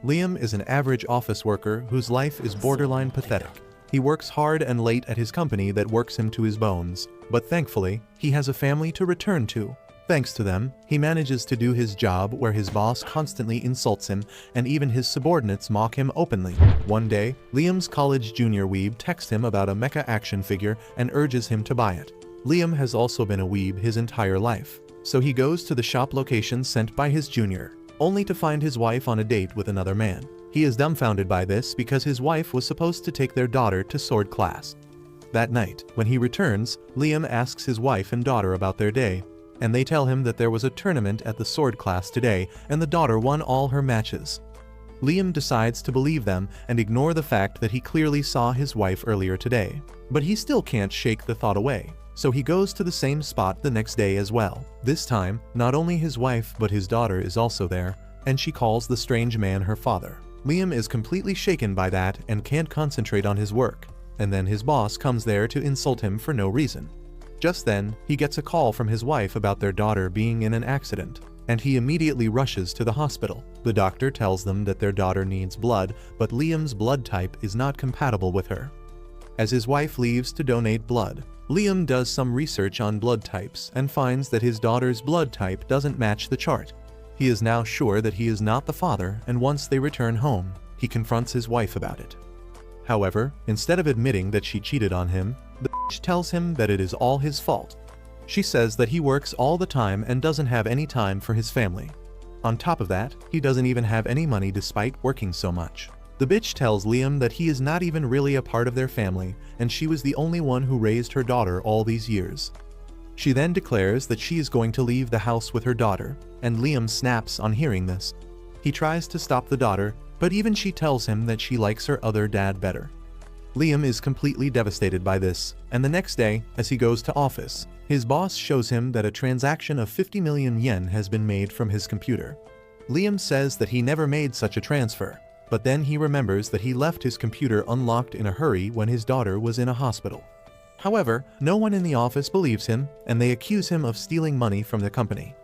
Liam is an average office worker whose life is borderline pathetic. He works hard and late at his company that works him to his bones, but thankfully, he has a family to return to. Thanks to them, he manages to do his job where his boss constantly insults him and even his subordinates mock him openly. One day, Liam's college junior weeb texts him about a mecha action figure and urges him to buy it. Liam has also been a weeb his entire life, so he goes to the shop location sent by his junior, only to find his wife on a date with another man. He is dumbfounded by this because his wife was supposed to take their daughter to sword class. That night, when he returns, Liam asks his wife and daughter about their day, and they tell him that there was a tournament at the sword class today and the daughter won all her matches. Liam decides to believe them and ignore the fact that he clearly saw his wife earlier today. But he still can't shake the thought away, so he goes to the same spot the next day as well. This time, not only his wife but his daughter is also there, and she calls the strange man her father. Liam is completely shaken by that and can't concentrate on his work, and then his boss comes there to insult him for no reason. Just then, he gets a call from his wife about their daughter being in an accident, and he immediately rushes to the hospital. The doctor tells them that their daughter needs blood, but Liam's blood type is not compatible with her. As his wife leaves to donate blood, Liam does some research on blood types and finds that his daughter's blood type doesn't match the chart. He is now sure that he is not the father, and once they return home, he confronts his wife about it. However, instead of admitting that she cheated on him, the bitch tells him that it is all his fault. She says that he works all the time and doesn't have any time for his family. On top of that, he doesn't even have any money despite working so much. The bitch tells Liam that he is not even really a part of their family, and she was the only one who raised her daughter all these years. She then declares that she is going to leave the house with her daughter, and Liam snaps on hearing this. He tries to stop the daughter, but even she tells him that she likes her other dad better. Liam is completely devastated by this, and the next day, as he goes to office, his boss shows him that a transaction of 50 million yen has been made from his computer. Liam says that he never made such a transfer, but then he remembers that he left his computer unlocked in a hurry when his daughter was in a hospital. However, no one in the office believes him, and they accuse him of stealing money from the company.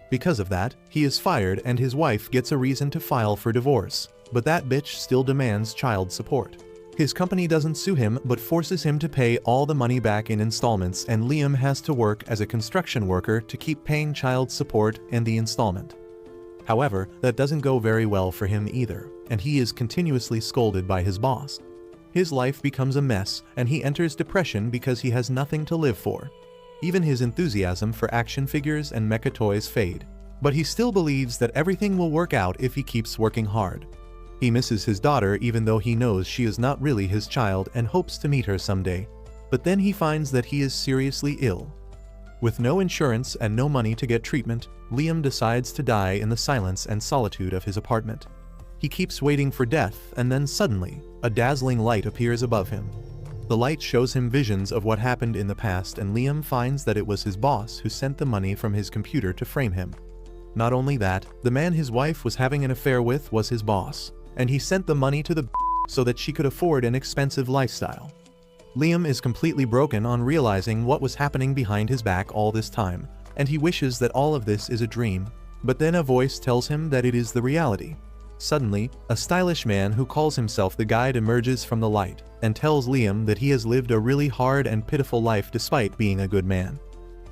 Because of that, he is fired and his wife gets a reason to file for divorce, but that bitch still demands child support. His company doesn't sue him but forces him to pay all the money back in installments, and Liam has to work as a construction worker to keep paying child support and the installment. However, that doesn't go very well for him either, and he is continuously scolded by his boss. His life becomes a mess, and he enters depression because he has nothing to live for. Even his enthusiasm for action figures and mecha toys fade. But he still believes that everything will work out if he keeps working hard. He misses his daughter even though he knows she is not really his child and hopes to meet her someday. But then he finds that he is seriously ill. With no insurance and no money to get treatment, Liam decides to die in the silence and solitude of his apartment. He keeps waiting for death, and then suddenly, a dazzling light appears above him. The light shows him visions of what happened in the past, and Liam finds that it was his boss who sent the money from his computer to frame him. Not only that, the man his wife was having an affair with was his boss, and he sent the money to the so that she could afford an expensive lifestyle. Liam is completely broken on realizing what was happening behind his back all this time, and he wishes that all of this is a dream. But then a voice tells him that it is the reality. Suddenly, a stylish man who calls himself the guide emerges from the light and tells Liam that he has lived a really hard and pitiful life despite being a good man.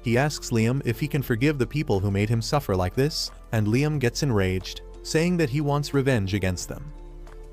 He asks Liam if he can forgive the people who made him suffer like this, and Liam gets enraged, saying that he wants revenge against them.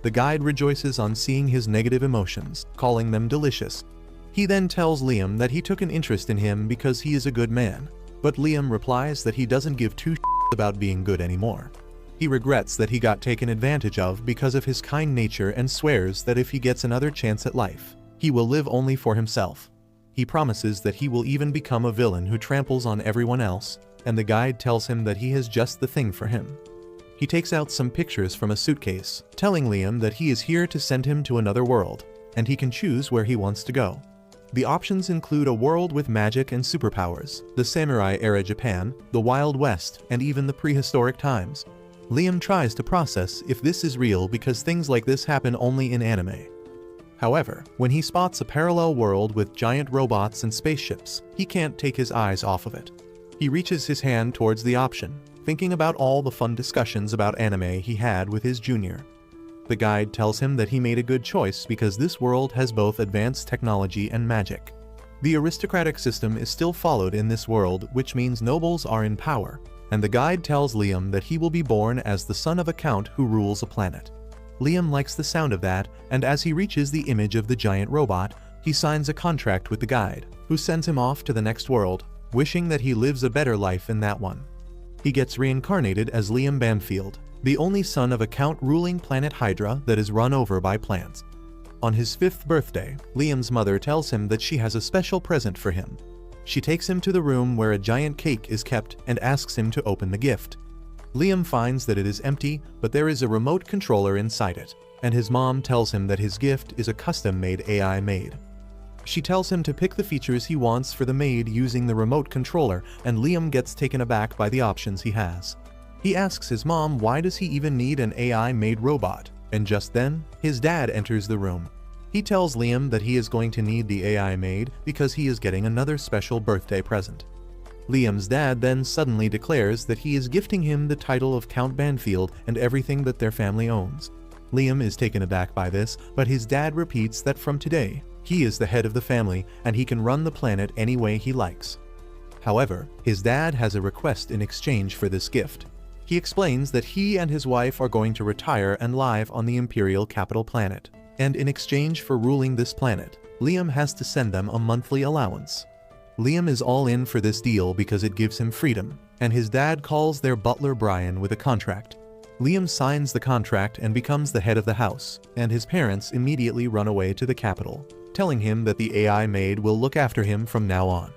The guide rejoices on seeing his negative emotions, calling them delicious. He then tells Liam that he took an interest in him because he is a good man, but Liam replies that he doesn't give two shits about being good anymore. He regrets that he got taken advantage of because of his kind nature and swears that if he gets another chance at life, he will live only for himself. He promises that he will even become a villain who tramples on everyone else, and the guide tells him that he has just the thing for him. He takes out some pictures from a suitcase, telling Liam that he is here to send him to another world, and he can choose where he wants to go. The options include a world with magic and superpowers, the samurai-era Japan, the Wild West, and even the prehistoric times. Liam tries to process if this is real because things like this happen only in anime. However, when he spots a parallel world with giant robots and spaceships, he can't take his eyes off of it. He reaches his hand towards the option, thinking about all the fun discussions about anime he had with his junior. The guide tells him that he made a good choice because this world has both advanced technology and magic. The aristocratic system is still followed in this world, which means nobles are in power, and the guide tells Liam that he will be born as the son of a count who rules a planet. Liam likes the sound of that, and as he reaches the image of the giant robot, he signs a contract with the guide, who sends him off to the next world, wishing that he lives a better life in that one. He gets reincarnated as Liam Banfield, the only son of a count ruling planet Hydra that is run over by plants. On his 5th birthday, Liam's mother tells him that she has a special present for him. She takes him to the room where a giant cake is kept and asks him to open the gift. Liam finds that it is empty, but there is a remote controller inside it, and his mom tells him that his gift is a custom-made AI maid. She tells him to pick the features he wants for the maid using the remote controller, and Liam gets taken aback by the options he has. He asks his mom why does he even need an AI-made robot, and just then, his dad enters the room. He tells Liam that he is going to need the AI maid because he is getting another special birthday present. Liam's dad then suddenly declares that he is gifting him the title of Count Banfield and everything that their family owns. Liam is taken aback by this, but his dad repeats that from today, he is the head of the family and he can run the planet any way he likes. However, his dad has a request in exchange for this gift. He explains that he and his wife are going to retire and live on the Imperial capital planet, and in exchange for ruling this planet, Liam has to send them a monthly allowance. Liam is all in for this deal because it gives him freedom, and his dad calls their butler Brian with a contract. Liam signs the contract and becomes the head of the house, and his parents immediately run away to the capital, telling him that the AI maid will look after him from now on.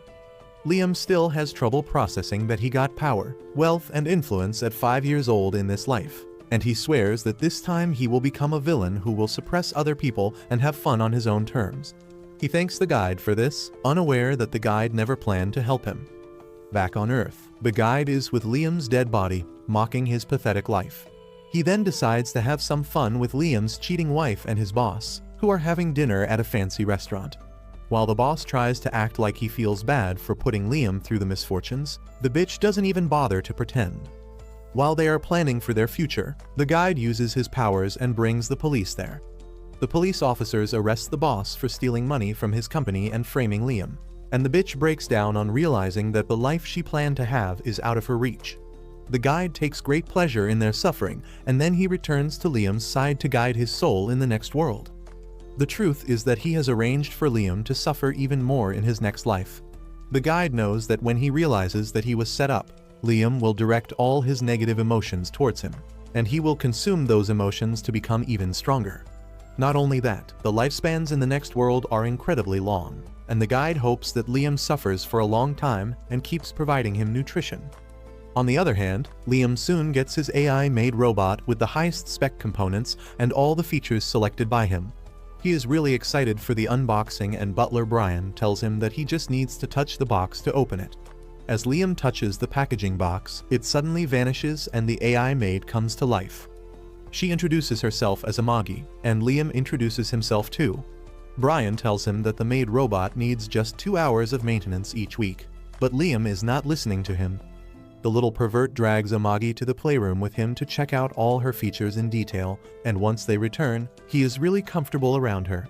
Liam still has trouble processing that he got power, wealth, and influence at 5 years old in this life, and he swears that this time he will become a villain who will suppress other people and have fun on his own terms. He thanks the guide for this, unaware that the guide never planned to help him. Back on Earth, the guide is with Liam's dead body, mocking his pathetic life. He then decides to have some fun with Liam's cheating wife and his boss, who are having dinner at a fancy restaurant. While the boss tries to act like he feels bad for putting Liam through the misfortunes, the bitch doesn't even bother to pretend. While they are planning for their future, the guide uses his powers and brings the police there. The police officers arrest the boss for stealing money from his company and framing Liam, and the bitch breaks down on realizing that the life she planned to have is out of her reach. The guide takes great pleasure in their suffering, and then he returns to Liam's side to guide his soul in the next world. The truth is that he has arranged for Liam to suffer even more in his next life. The guide knows that when he realizes that he was set up, Liam will direct all his negative emotions towards him, and he will consume those emotions to become even stronger. Not only that, the lifespans in the next world are incredibly long, and the guide hopes that Liam suffers for a long time and keeps providing him nutrition. On the other hand, Liam soon gets his AI-made robot with the highest spec components and all the features selected by him. He is really excited for the unboxing, and butler Brian tells him that he just needs to touch the box to open it. As Liam touches the packaging box, it suddenly vanishes and the AI maid comes to life. She introduces herself as Amagi, and Liam introduces himself too. Brian tells him that the maid robot needs just 2 hours of maintenance each week, but Liam is not listening to him. The little pervert drags Amagi to the playroom with him to check out all her features in detail, and once they return, he is really comfortable around her.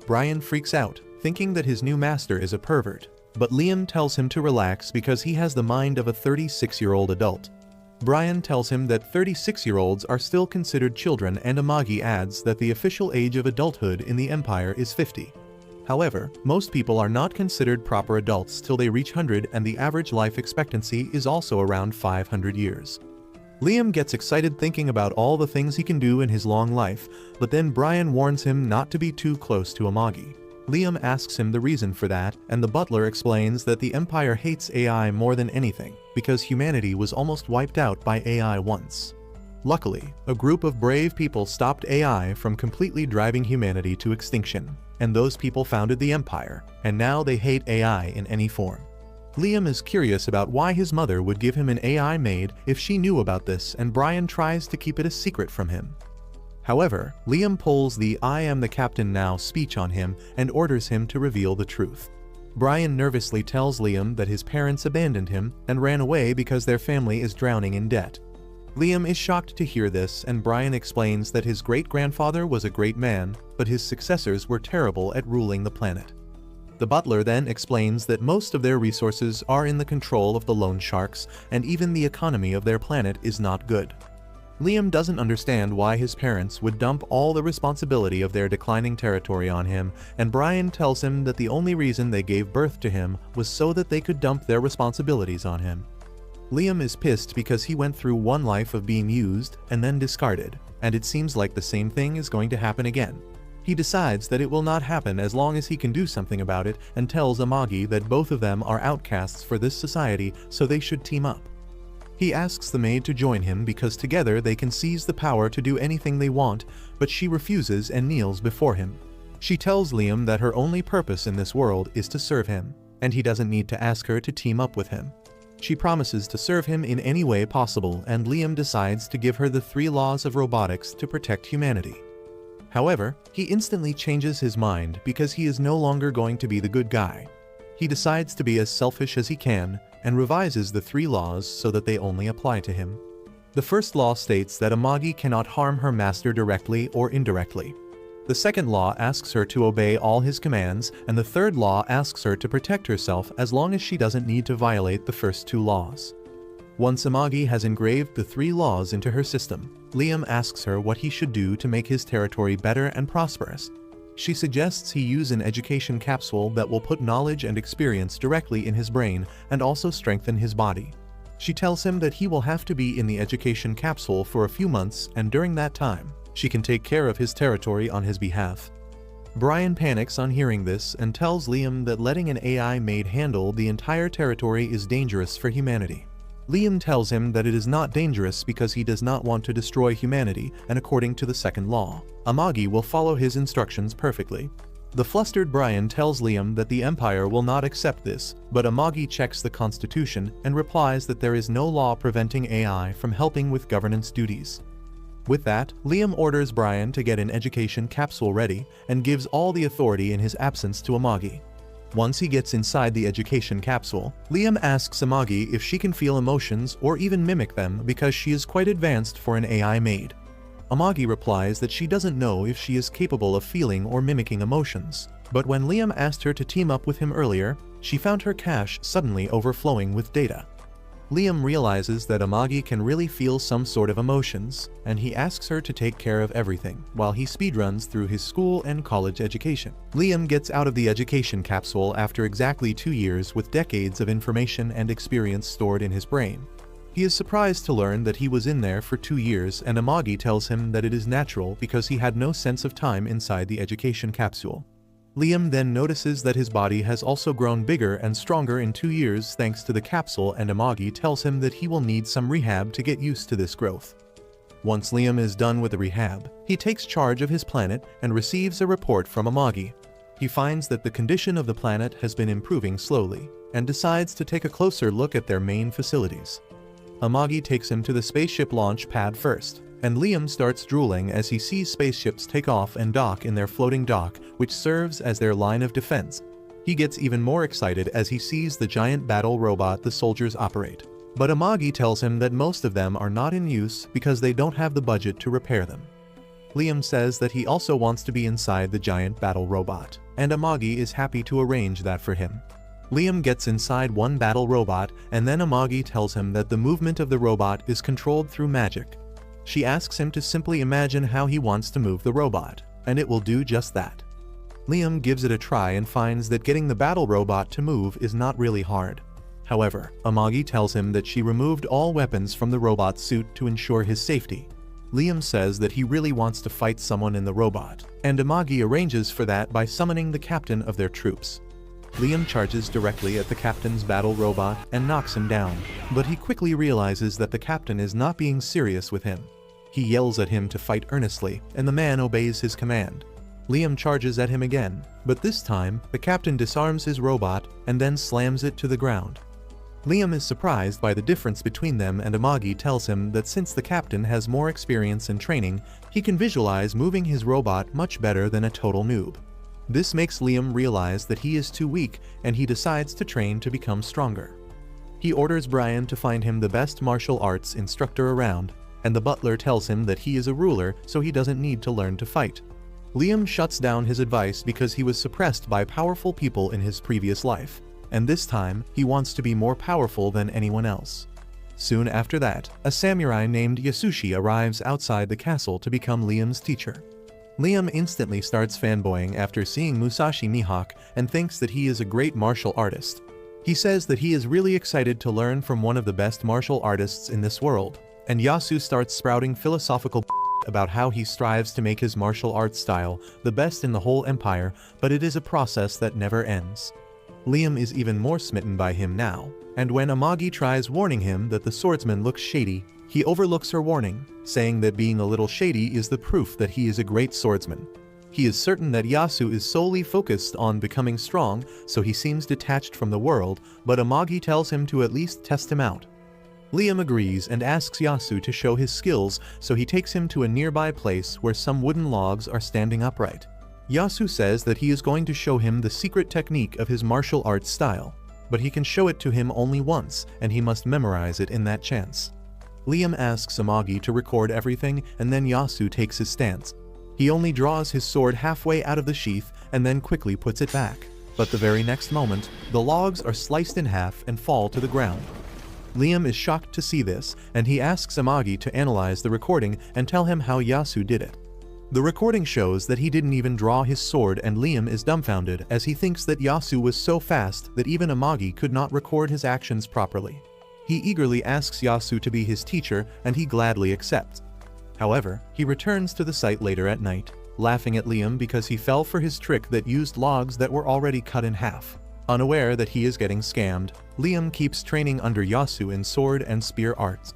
Brian freaks out, thinking that his new master is a pervert, but Liam tells him to relax because he has the mind of a 36-year-old adult. Brian tells him that 36-year-olds are still considered children, and Amagi adds that the official age of adulthood in the Empire is 50. However, most people are not considered proper adults till they reach 100, and the average life expectancy is also around 500 years. Liam gets excited thinking about all the things he can do in his long life, but then Brian warns him not to be too close to Amagi. Liam asks him the reason for that, and the butler explains that the Empire hates AI more than anything, because humanity was almost wiped out by AI once. Luckily, a group of brave people stopped AI from completely driving humanity to extinction, and those people founded the Empire, and now they hate AI in any form. Liam is curious about why his mother would give him an AI maid if she knew about this, and Brian tries to keep it a secret from him. However, Liam pulls the "I am the captain now" speech on him and orders him to reveal the truth. Brian nervously tells Liam that his parents abandoned him and ran away because their family is drowning in debt. Liam is shocked to hear this, and Brian explains that his great-grandfather was a great man, but his successors were terrible at ruling the planet. The butler then explains that most of their resources are in the control of the loan sharks, and even the economy of their planet is not good. Liam doesn't understand why his parents would dump all the responsibility of their declining territory on him, and Brian tells him that the only reason they gave birth to him was so that they could dump their responsibilities on him. Liam is pissed because he went through one life of being used and then discarded, and it seems like the same thing is going to happen again. He decides that it will not happen as long as he can do something about it, and tells Amagi that both of them are outcasts for this society, so they should team up. He asks the maid to join him because together they can seize the power to do anything they want, but she refuses and kneels before him. She tells Liam that her only purpose in this world is to serve him, and he doesn't need to ask her to team up with him. She promises to serve him in any way possible, and Liam decides to give her the 3 laws of robotics to protect humanity. However, he instantly changes his mind because he is no longer going to be the good guy. He decides to be as selfish as he can, and revises the 3 laws so that they only apply to him. The first law states that Amagi cannot harm her master directly or indirectly. The second law asks her to obey all his commands, and the third law asks her to protect herself as long as she doesn't need to violate the first 2 laws. Once Amagi has engraved the 3 laws into her system, Liam asks her what he should do to make his territory better and prosperous. She suggests he use an education capsule that will put knowledge and experience directly in his brain and also strengthen his body. She tells him that he will have to be in the education capsule for a few months, and during that time, she can take care of his territory on his behalf. Brian panics on hearing this and tells Liam that letting an AI maid handle the entire territory is dangerous for humanity. Liam tells him that it is not dangerous because he does not want to destroy humanity, and according to the second law, Amagi will follow his instructions perfectly. The flustered Brian tells Liam that the Empire will not accept this, but Amagi checks the Constitution and replies that there is no law preventing AI from helping with governance duties. With that, Liam orders Brian to get an education capsule ready and gives all the authority in his absence to Amagi. Once he gets inside the education capsule, Liam asks Amagi if she can feel emotions or even mimic them because she is quite advanced for an AI maid. Amagi replies that she doesn't know if she is capable of feeling or mimicking emotions, but when Liam asked her to team up with him earlier, she found her cache suddenly overflowing with data. Liam realizes that Amagi can really feel some sort of emotions, and he asks her to take care of everything, while he speedruns through his school and college education. Liam gets out of the education capsule after exactly 2 years with decades of information and experience stored in his brain. He is surprised to learn that he was in there for 2 years, and Amagi tells him that it is natural because he had no sense of time inside the education capsule. Liam then notices that his body has also grown bigger and stronger in 2 years thanks to the capsule, and Amagi tells him that he will need some rehab to get used to this growth. Once Liam is done with the rehab, he takes charge of his planet and receives a report from Amagi. He finds that the condition of the planet has been improving slowly, and decides to take a closer look at their main facilities. Amagi takes him to the spaceship launch pad first, and Liam starts drooling as he sees spaceships take off and dock in their floating dock, which serves as their line of defense. He gets even more excited as he sees the giant battle robot the soldiers operate. But Amagi tells him that most of them are not in use because they don't have the budget to repair them. Liam says that he also wants to be inside the giant battle robot, and Amagi is happy to arrange that for him. Liam gets inside one battle robot, and then Amagi tells him that the movement of the robot is controlled through magic. She asks him to simply imagine how he wants to move the robot, and it will do just that. Liam gives it a try and finds that getting the battle robot to move is not really hard. However, Amagi tells him that she removed all weapons from the robot's suit to ensure his safety. Liam says that he really wants to fight someone in the robot, and Amagi arranges for that by summoning the captain of their troops. Liam charges directly at the captain's battle robot and knocks him down, but he quickly realizes that the captain is not being serious with him. He yells at him to fight earnestly, and the man obeys his command. Liam charges at him again, but this time, the captain disarms his robot and then slams it to the ground. Liam is surprised by the difference between them, and Amagi tells him that since the captain has more experience and training, he can visualize moving his robot much better than a total noob. This makes Liam realize that he is too weak, and he decides to train to become stronger. He orders Brian to find him the best martial arts instructor around, and the butler tells him that he is a ruler so he doesn't need to learn to fight. Liam shuts down his advice because he was suppressed by powerful people in his previous life, and this time he wants to be more powerful than anyone else. Soon after that, a samurai named Yasushi arrives outside the castle to become Liam's teacher. Liam instantly starts fanboying after seeing Musashi Mihawk and thinks that he is a great martial artist. He says that he is really excited to learn from one of the best martial artists in this world, and Yasu starts sprouting philosophical about how he strives to make his martial arts style the best in the whole empire, but it is a process that never ends. Liam is even more smitten by him now, and when Amagi tries warning him that the swordsman looks shady, he overlooks her warning, saying that being a little shady is the proof that he is a great swordsman. He is certain that Yasu is solely focused on becoming strong, so he seems detached from the world, but Amagi tells him to at least test him out. Liam agrees and asks Yasu to show his skills, so he takes him to a nearby place where some wooden logs are standing upright. Yasu says that he is going to show him the secret technique of his martial arts style, but he can show it to him only once, and he must memorize it in that chance. Liam asks Amagi to record everything, and then Yasu takes his stance. He only draws his sword halfway out of the sheath and then quickly puts it back. But the very next moment, the logs are sliced in half and fall to the ground. Liam is shocked to see this, and he asks Amagi to analyze the recording and tell him how Yasu did it. The recording shows that he didn't even draw his sword, and Liam is dumbfounded as he thinks that Yasu was so fast that even Amagi could not record his actions properly. He eagerly asks Yasu to be his teacher, and he gladly accepts. However, he returns to the site later at night, laughing at Liam because he fell for his trick that used logs that were already cut in half. Unaware that he is getting scammed, Liam keeps training under Yasu in sword and spear arts.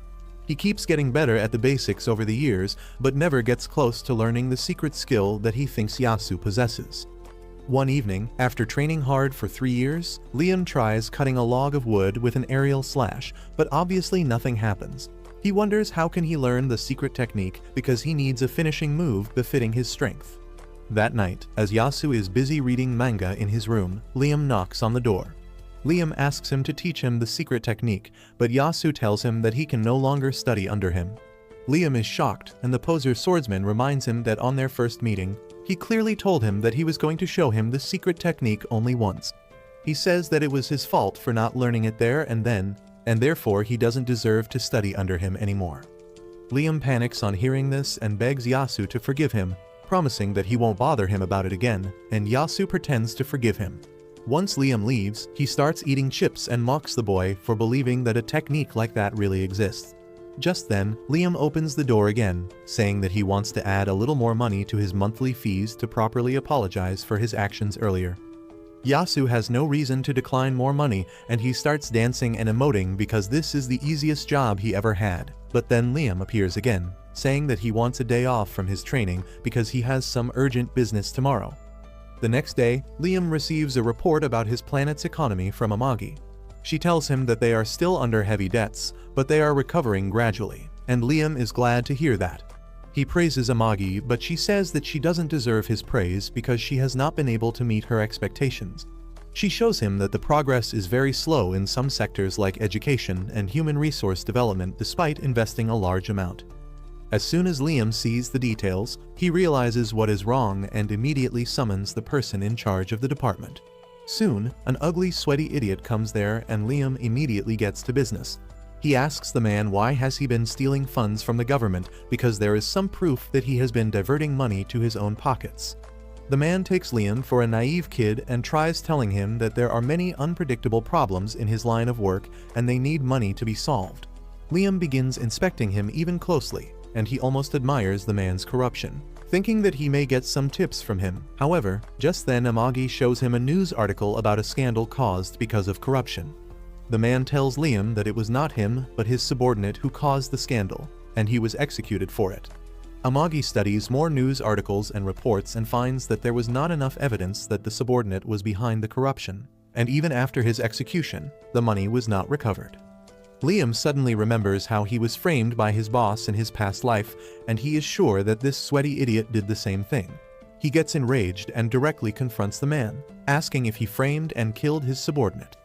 He keeps getting better at the basics over the years, but never gets close to learning the secret skill that he thinks Yasu possesses. One evening, after training hard for 3 years, Liam tries cutting a log of wood with an aerial slash, but obviously nothing happens. He wonders how can he learn the secret technique because he needs a finishing move befitting his strength. That night, as Yasu is busy reading manga in his room, Liam knocks on the door. Liam asks him to teach him the secret technique, but Yasu tells him that he can no longer study under him. Liam is shocked, and the poser swordsman reminds him that on their first meeting, he clearly told him that he was going to show him the secret technique only once. He says that it was his fault for not learning it there and then, and therefore he doesn't deserve to study under him anymore. Liam panics on hearing this and begs Yasu to forgive him, promising that he won't bother him about it again, and Yasu pretends to forgive him. Once Liam leaves, he starts eating chips and mocks the boy for believing that a technique like that really exists. Just then, Liam opens the door again, saying that he wants to add a little more money to his monthly fees to properly apologize for his actions earlier. Yasu has no reason to decline more money, and he starts dancing and emoting because this is the easiest job he ever had. But then Liam appears again, saying that he wants a day off from his training because he has some urgent business tomorrow. The next day, Liam receives a report about his planet's economy from Amagi. She tells him that they are still under heavy debts, but they are recovering gradually, and Liam is glad to hear that. He praises Amagi, but she says that she doesn't deserve his praise because she has not been able to meet her expectations. She shows him that the progress is very slow in some sectors like education and human resource development despite investing a large amount. As soon as Liam sees the details, he realizes what is wrong and immediately summons the person in charge of the department. Soon, an ugly, sweaty idiot comes there and Liam immediately gets to business. He asks the man why has he been stealing funds from the government because there is some proof that he has been diverting money to his own pockets. The man takes Liam for a naive kid and tries telling him that there are many unpredictable problems in his line of work and they need money to be solved. Liam begins inspecting him even closely, and he almost admires the man's corruption, thinking that he may get some tips from him. However, just then Amagi shows him a news article about a scandal caused because of corruption. The man tells Liam that it was not him but his subordinate who caused the scandal, and he was executed for it. Amagi studies more news articles and reports and finds that there was not enough evidence that the subordinate was behind the corruption, and even after his execution, the money was not recovered. Liam suddenly remembers how he was framed by his boss in his past life, and he is sure that this sweaty idiot did the same thing. He gets enraged and directly confronts the man, asking if he framed and killed his subordinate.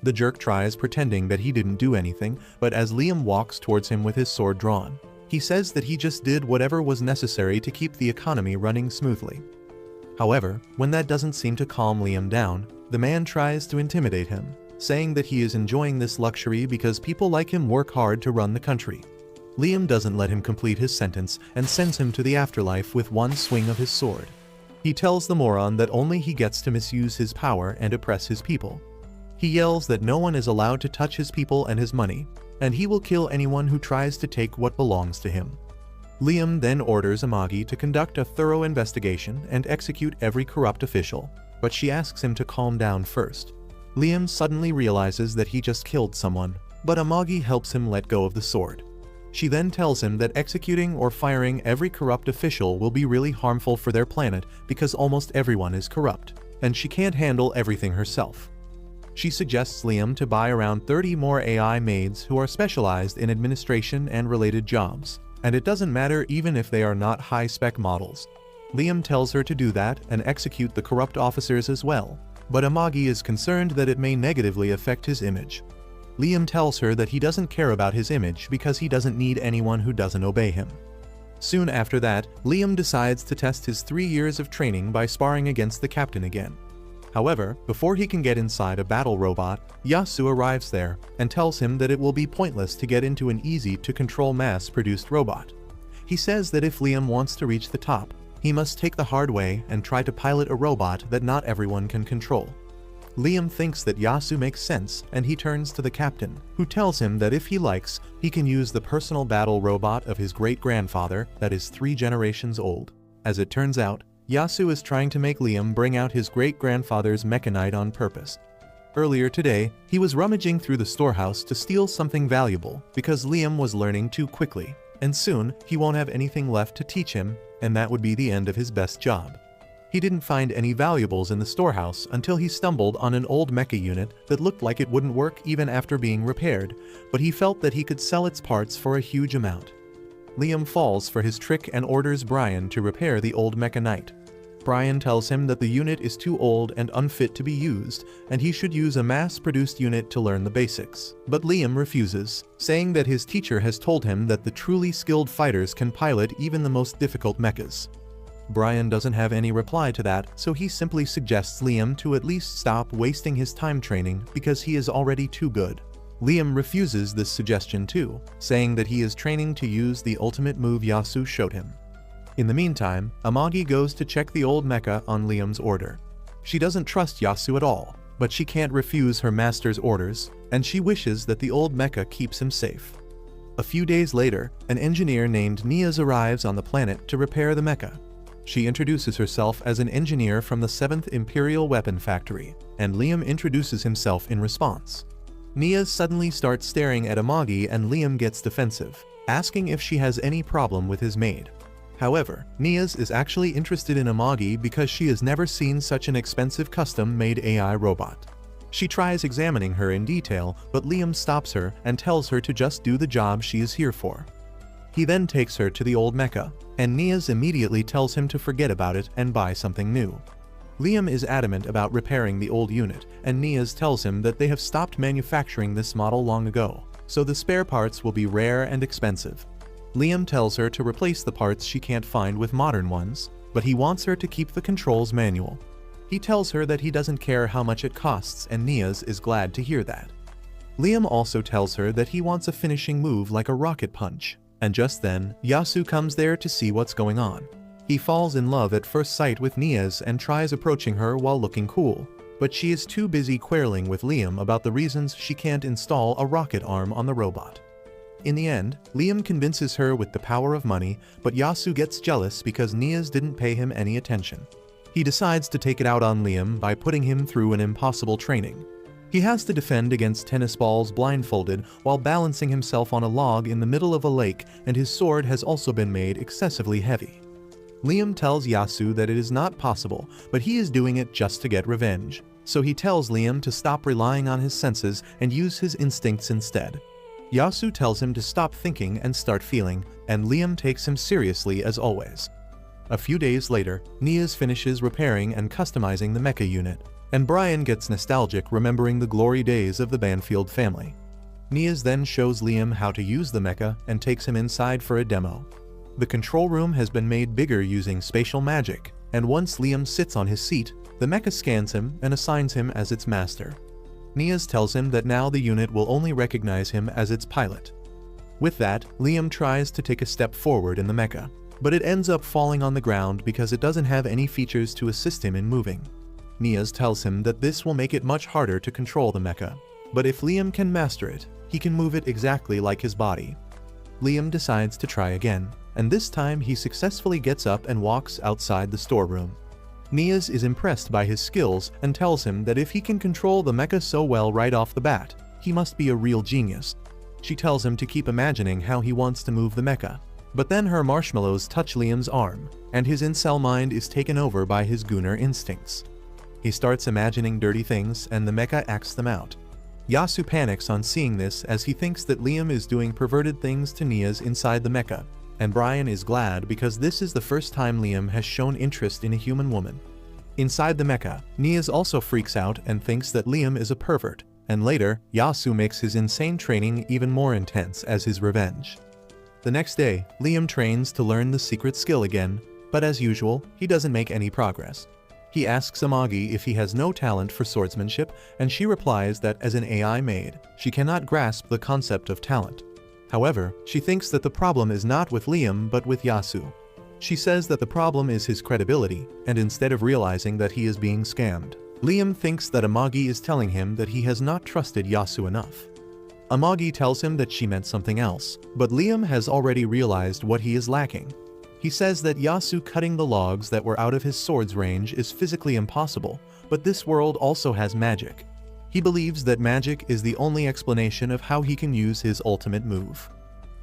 The jerk tries pretending that he didn't do anything, but as Liam walks towards him with his sword drawn, He says that he just did whatever was necessary to keep the economy running smoothly. However, when that doesn't seem to calm Liam down, the man tries to intimidate him, saying that he is enjoying this luxury because people like him work hard to run the country. Liam doesn't let him complete his sentence and sends him to the afterlife with one swing of his sword. He tells the moron that only he gets to misuse his power and oppress his people. He yells that no one is allowed to touch his people and his money, and he will kill anyone who tries to take what belongs to him. Liam then orders Amagi to conduct a thorough investigation and execute every corrupt official, but she asks him to calm down first. Liam suddenly realizes that he just killed someone, but Amagi helps him let go of the sword. She then tells him that executing or firing every corrupt official will be really harmful for their planet because almost everyone is corrupt, and she can't handle everything herself. She suggests Liam to buy around 30 more AI maids who are specialized in administration and related jobs, and it doesn't matter even if they are not high-spec models. Liam tells her to do that and execute the corrupt officers as well, but Amagi is concerned that it may negatively affect his image. Liam tells her that he doesn't care about his image because he doesn't need anyone who doesn't obey him. Soon after that, Liam decides to test his 3 years of training by sparring against the captain again. However, before he can get inside a battle robot, Yasu arrives there and tells him that it will be pointless to get into an easy-to-control mass-produced robot. He says that if Liam wants to reach the top, he must take the hard way and try to pilot a robot that not everyone can control. Liam thinks that Yasu makes sense, and he turns to the captain, who tells him that if he likes, he can use the personal battle robot of his great-grandfather that is 3 generations old. As it turns out, Yasu is trying to make Liam bring out his great-grandfather's mechanite on purpose. Earlier today, he was rummaging through the storehouse to steal something valuable because Liam was learning too quickly, and soon he won't have anything left to teach him, and that would be the end of his best job. He didn't find any valuables in the storehouse until he stumbled on an old mecha unit that looked like it wouldn't work even after being repaired, but he felt that he could sell its parts for a huge amount. Liam falls for his trick and orders Brian to repair the old mechanite. Brian tells him that the unit is too old and unfit to be used, and he should use a mass-produced unit to learn the basics. But Liam refuses, saying that his teacher has told him that the truly skilled fighters can pilot even the most difficult mechas. Brian doesn't have any reply to that, so he simply suggests Liam to at least stop wasting his time training because he is already too good. Liam refuses this suggestion too, saying that he is training to use the ultimate move Yasu showed him. In the meantime, Amagi goes to check the old mecha on Liam's order. She doesn't trust Yasu at all, but she can't refuse her master's orders, and she wishes that the old mecha keeps him safe. A few days later, an engineer named Niaz arrives on the planet to repair the mecha. She introduces herself as an engineer from the 7th Imperial Weapon Factory, and Liam introduces himself in response. Niaz suddenly starts staring at Amagi and Liam gets defensive, asking if she has any problem with his maid. However, Niaz is actually interested in Amagi because she has never seen such an expensive custom-made AI robot. She tries examining her in detail, but Liam stops her and tells her to just do the job she is here for. He then takes her to the old mecha, and Niaz immediately tells him to forget about it and buy something new. Liam is adamant about repairing the old unit, and Niaz tells him that they have stopped manufacturing this model long ago, so the spare parts will be rare and expensive. Liam tells her to replace the parts she can't find with modern ones, but he wants her to keep the controls manual. He tells her that he doesn't care how much it costs, and Niaz is glad to hear that. Liam also tells her that he wants a finishing move like a rocket punch. And just then, Yasu comes there to see what's going on. He falls in love at first sight with Niaz and tries approaching her while looking cool, but she is too busy quarreling with Liam about the reasons she can't install a rocket arm on the robot. In the end, Liam convinces her with the power of money, but Yasu gets jealous because Niaz didn't pay him any attention. He decides to take it out on Liam by putting him through an impossible training. He has to defend against tennis balls blindfolded while balancing himself on a log in the middle of a lake, and his sword has also been made excessively heavy. Liam tells Yasu that it is not possible, but he is doing it just to get revenge. So he tells Liam to stop relying on his senses and use his instincts instead. Yasu tells him to stop thinking and start feeling, and Liam takes him seriously as always. A few days later, Niaz finishes repairing and customizing the mecha unit, and Brian gets nostalgic remembering the glory days of the Banfield family. Niaz then shows Liam how to use the mecha and takes him inside for a demo. The control room has been made bigger using spatial magic, and once Liam sits on his seat, the mecha scans him and assigns him as its master. Niaz tells him that now the unit will only recognize him as its pilot. With that, Liam tries to take a step forward in the mecha, but it ends up falling on the ground because it doesn't have any features to assist him in moving. Niaz tells him that this will make it much harder to control the mecha, but if Liam can master it, he can move it exactly like his body. Liam decides to try again, and this time he successfully gets up and walks outside the storeroom. Niaz is impressed by his skills and tells him that if he can control the mecha so well right off the bat, he must be a real genius. She tells him to keep imagining how he wants to move the mecha, but then her marshmallows touch Liam's arm, and his incel mind is taken over by his gooner instincts. He starts imagining dirty things and the mecha acts them out. Yasu panics on seeing this as he thinks that Liam is doing perverted things to Niaz inside the mecha, and Brian is glad because this is the first time Liam has shown interest in a human woman. Inside the mecha, Niaz also freaks out and thinks that Liam is a pervert, and later, Yasu makes his insane training even more intense as his revenge. The next day, Liam trains to learn the secret skill again, but as usual, he doesn't make any progress. He asks Amagi if he has no talent for swordsmanship, and she replies that as an AI maid, she cannot grasp the concept of talent. However, she thinks that the problem is not with Liam but with Yasu. She says that the problem is his credibility, and instead of realizing that he is being scammed, Liam thinks that Amagi is telling him that he has not trusted Yasu enough. Amagi tells him that she meant something else, but Liam has already realized what he is lacking. He says that Yasu cutting the logs that were out of his sword's range is physically impossible, but this world also has magic. He believes that magic is the only explanation of how he can use his ultimate move.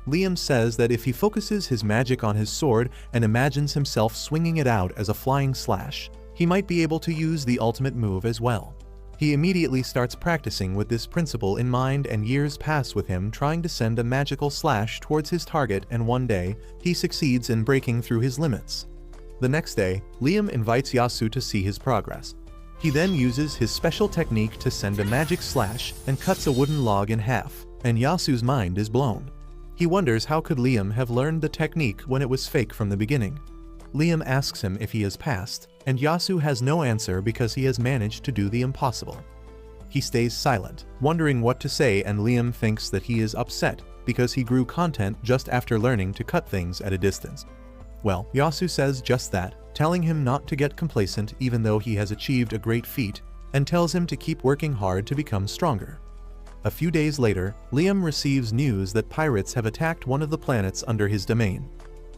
Liam says that if he focuses his magic on his sword and imagines himself swinging it out as a flying slash, he might be able to use the ultimate move as well. He immediately starts practicing with this principle in mind, and years pass with him trying to send a magical slash towards his target, and one day, he succeeds in breaking through his limits. The next day, Liam invites Yasu to see his progress. He then uses his special technique to send a magic slash and cuts a wooden log in half, and Yasu's mind is blown. He wonders how could Liam have learned the technique when it was fake from the beginning. Liam asks him if he has passed, and Yasu has no answer because he has managed to do the impossible. He stays silent, wondering what to say, and Liam thinks that he is upset because he grew content just after learning to cut things at a distance. Well, Yasu says just that, telling him not to get complacent even though he has achieved a great feat, and tells him to keep working hard to become stronger. A few days later, Liam receives news that pirates have attacked one of the planets under his domain.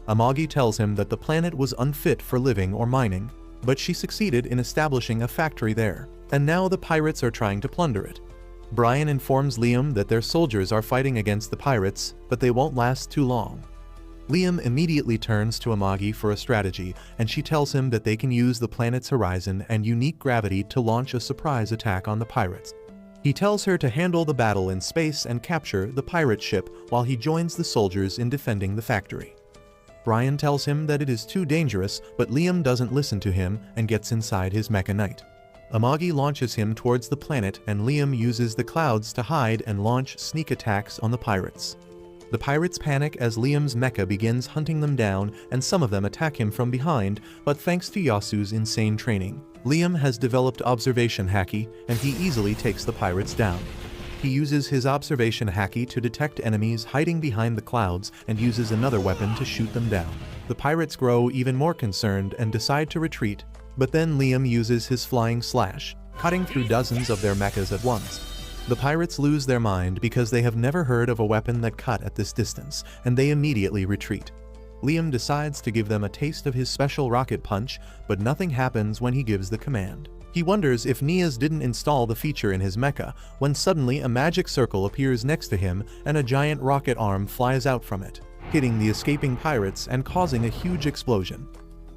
Amagi tells him that the planet was unfit for living or mining, but she succeeded in establishing a factory there, and now the pirates are trying to plunder it. Brian informs Liam that their soldiers are fighting against the pirates, but they won't last too long. Liam immediately turns to Amagi for a strategy, and she tells him that they can use the planet's horizon and unique gravity to launch a surprise attack on the pirates. He tells her to handle the battle in space and capture the pirate ship while he joins the soldiers in defending the factory. Brian tells him that it is too dangerous, but Liam doesn't listen to him and gets inside his mecha knight. Amagi launches him towards the planet, and Liam uses the clouds to hide and launch sneak attacks on the pirates. The pirates panic as Liam's mecha begins hunting them down, and some of them attack him from behind, but thanks to Yasu's insane training, Liam has developed observation haki, and he easily takes the pirates down. He uses his observation haki to detect enemies hiding behind the clouds and uses another weapon to shoot them down. The pirates grow even more concerned and decide to retreat, but then Liam uses his flying slash, cutting through dozens of their mechas at once. The pirates lose their mind because they have never heard of a weapon that cut at this distance, and they immediately retreat. Liam decides to give them a taste of his special rocket punch, but nothing happens when he gives the command. He wonders if Niaz didn't install the feature in his mecha, when suddenly a magic circle appears next to him and a giant rocket arm flies out from it, hitting the escaping pirates and causing a huge explosion.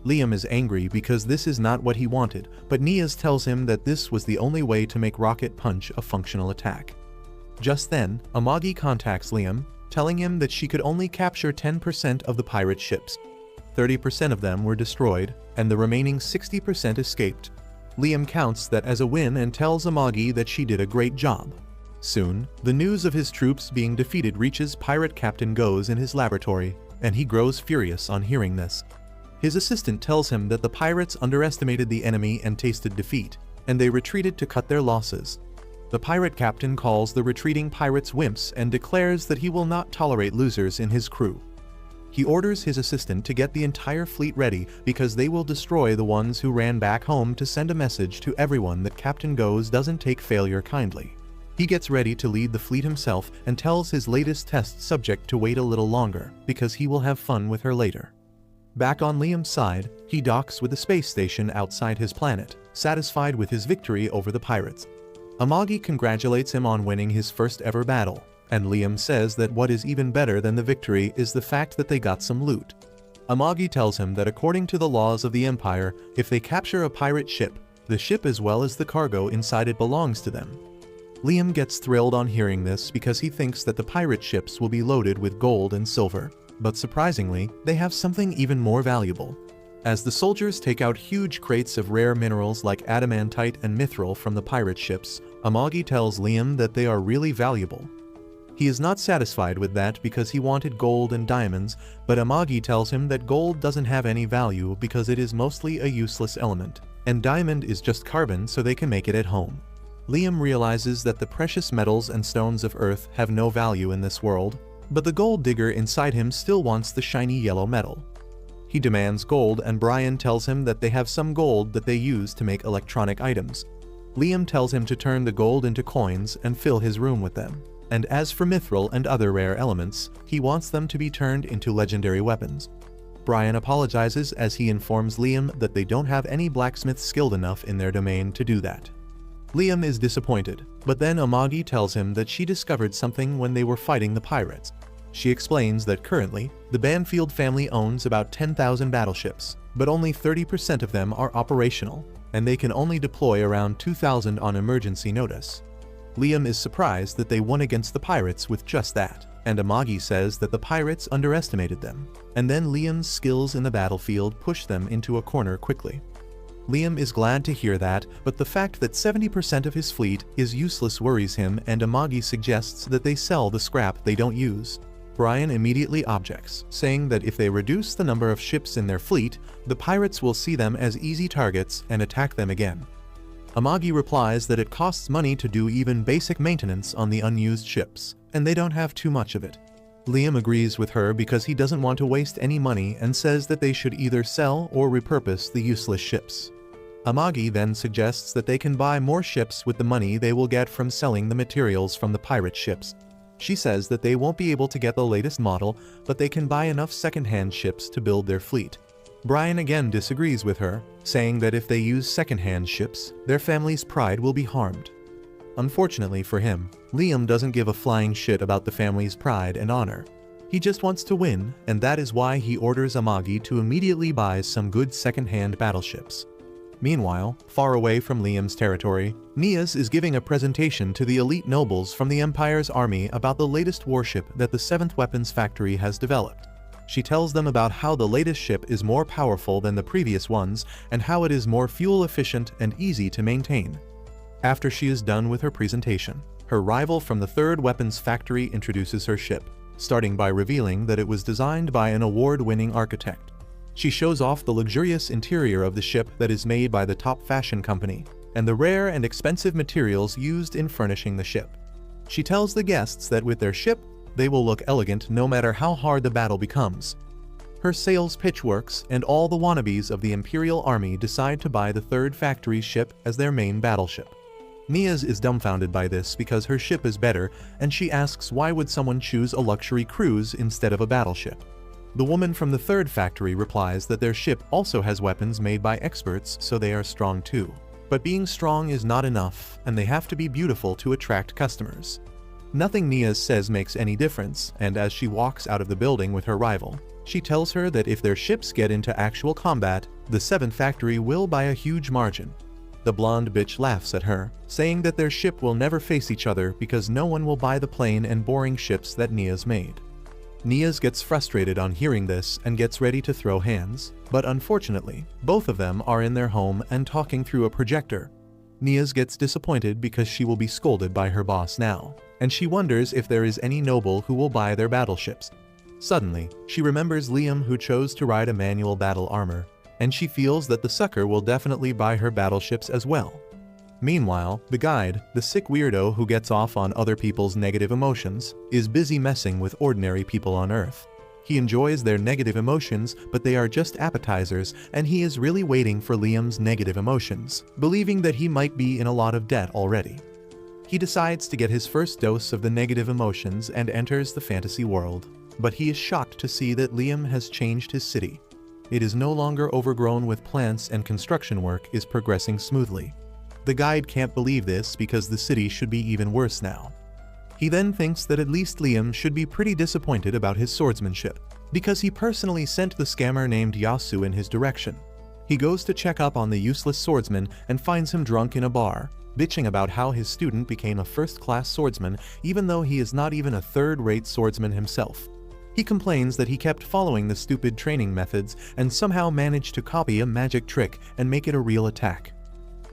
Liam is angry because this is not what he wanted, but Niaz tells him that this was the only way to make Rocket Punch a functional attack. Just then, Amagi contacts Liam, telling him that she could only capture 10% of the pirate ships. 30% of them were destroyed, and the remaining 60% escaped. Liam counts that as a win and tells Amagi that she did a great job. Soon, the news of his troops being defeated reaches Pirate Captain Goes in his laboratory, and he grows furious on hearing this. His assistant tells him that the pirates underestimated the enemy and tasted defeat, and they retreated to cut their losses. The pirate captain calls the retreating pirates wimps and declares that he will not tolerate losers in his crew. He orders his assistant to get the entire fleet ready because they will destroy the ones who ran back home to send a message to everyone that Captain Goes doesn't take failure kindly. He gets ready to lead the fleet himself and tells his latest test subject to wait a little longer because he will have fun with her later. Back on Liam's side, he docks with the space station outside his planet, satisfied with his victory over the pirates. Amagi congratulates him on winning his first ever battle, and Liam says that what is even better than the victory is the fact that they got some loot. Amagi tells him that according to the laws of the Empire, if they capture a pirate ship, the ship as well as the cargo inside it belongs to them. Liam gets thrilled on hearing this because he thinks that the pirate ships will be loaded with gold and silver, but surprisingly, they have something even more valuable. As the soldiers take out huge crates of rare minerals like adamantite and mithril from the pirate ships, Amagi tells Liam that they are really valuable. He is not satisfied with that because he wanted gold and diamonds, but Amagi tells him that gold doesn't have any value because it is mostly a useless element, and diamond is just carbon so they can make it at home. Liam realizes that the precious metals and stones of Earth have no value in this world, but the gold digger inside him still wants the shiny yellow metal. He demands gold and Brian tells him that they have some gold that they use to make electronic items. Liam tells him to turn the gold into coins and fill his room with them. And as for mithril and other rare elements, he wants them to be turned into legendary weapons. Brian apologizes as he informs Liam that they don't have any blacksmiths skilled enough in their domain to do that. Liam is disappointed, but then Amagi tells him that she discovered something when they were fighting the pirates. She explains that currently, the Banfield family owns about 10,000 battleships, but only 30% of them are operational, and they can only deploy around 2,000 on emergency notice. Liam is surprised that they won against the pirates with just that, and Amagi says that the pirates underestimated them, and then Liam's skills in the battlefield push them into a corner quickly. Liam is glad to hear that, but the fact that 70% of his fleet is useless worries him, and Amagi suggests that they sell the scrap they don't use. Brian immediately objects, saying that if they reduce the number of ships in their fleet, the pirates will see them as easy targets and attack them again. Amagi replies that it costs money to do even basic maintenance on the unused ships, and they don't have too much of it. Liam agrees with her because he doesn't want to waste any money and says that they should either sell or repurpose the useless ships. Amagi then suggests that they can buy more ships with the money they will get from selling the materials from the pirate ships. She says that they won't be able to get the latest model, but they can buy enough second-hand ships to build their fleet. Brian again disagrees with her, saying that if they use second-hand ships, their family's pride will be harmed. Unfortunately for him, Liam doesn't give a flying shit about the family's pride and honor. He just wants to win, and that is why he orders Amagi to immediately buy some good second-hand battleships. Meanwhile, far away from Liam's territory, Nias is giving a presentation to the elite nobles from the Empire's army about the latest warship that the 7th Weapons Factory has developed. She tells them about how the latest ship is more powerful than the previous ones and how it is more fuel efficient and easy to maintain. After she is done with her presentation, her rival from the 3rd Weapons Factory introduces her ship, starting by revealing that it was designed by an award-winning architect. She shows off the luxurious interior of the ship that is made by the top fashion company, and the rare and expensive materials used in furnishing the ship. She tells the guests that with their ship, they will look elegant no matter how hard the battle becomes. Her sales pitch works, and all the wannabes of the Imperial Army decide to buy the 3rd Factory's ship as their main battleship. Nias is dumbfounded by this because her ship is better, and she asks why would someone choose a luxury cruise instead of a battleship. The woman from the 3rd Factory replies that their ship also has weapons made by experts, so they are strong too. But being strong is not enough, and they have to be beautiful to attract customers. Nothing Nias says makes any difference, and as she walks out of the building with her rival, she tells her that if their ships get into actual combat, the 7th Factory will by a huge margin. The blonde bitch laughs at her, saying that their ship will never face each other because no one will buy the plain and boring ships that Nias made. Nias gets frustrated on hearing this and gets ready to throw hands, but unfortunately, both of them are in their home and talking through a projector. Nias gets disappointed because she will be scolded by her boss now, and she wonders if there is any noble who will buy their battleships. Suddenly, she remembers Liam, who chose to ride a manual battle armor, and she feels that the sucker will definitely buy her battleships as well. Meanwhile, the guide, the sick weirdo who gets off on other people's negative emotions, is busy messing with ordinary people on Earth. He enjoys their negative emotions, but they are just appetizers, and he is really waiting for Liam's negative emotions, believing that he might be in a lot of debt already. He decides to get his first dose of the negative emotions and enters the fantasy world, but he is shocked to see that Liam has changed his city. It is no longer overgrown with plants, and construction work is progressing smoothly. The guide can't believe this because the city should be even worse now. He then thinks that at least Liam should be pretty disappointed about his swordsmanship, because he personally sent the scammer named Yasu in his direction. He goes to check up on the useless swordsman and finds him drunk in a bar, bitching about how his student became a first-class swordsman even though he is not even a third-rate swordsman himself. He complains that he kept following the stupid training methods and somehow managed to copy a magic trick and make it a real attack.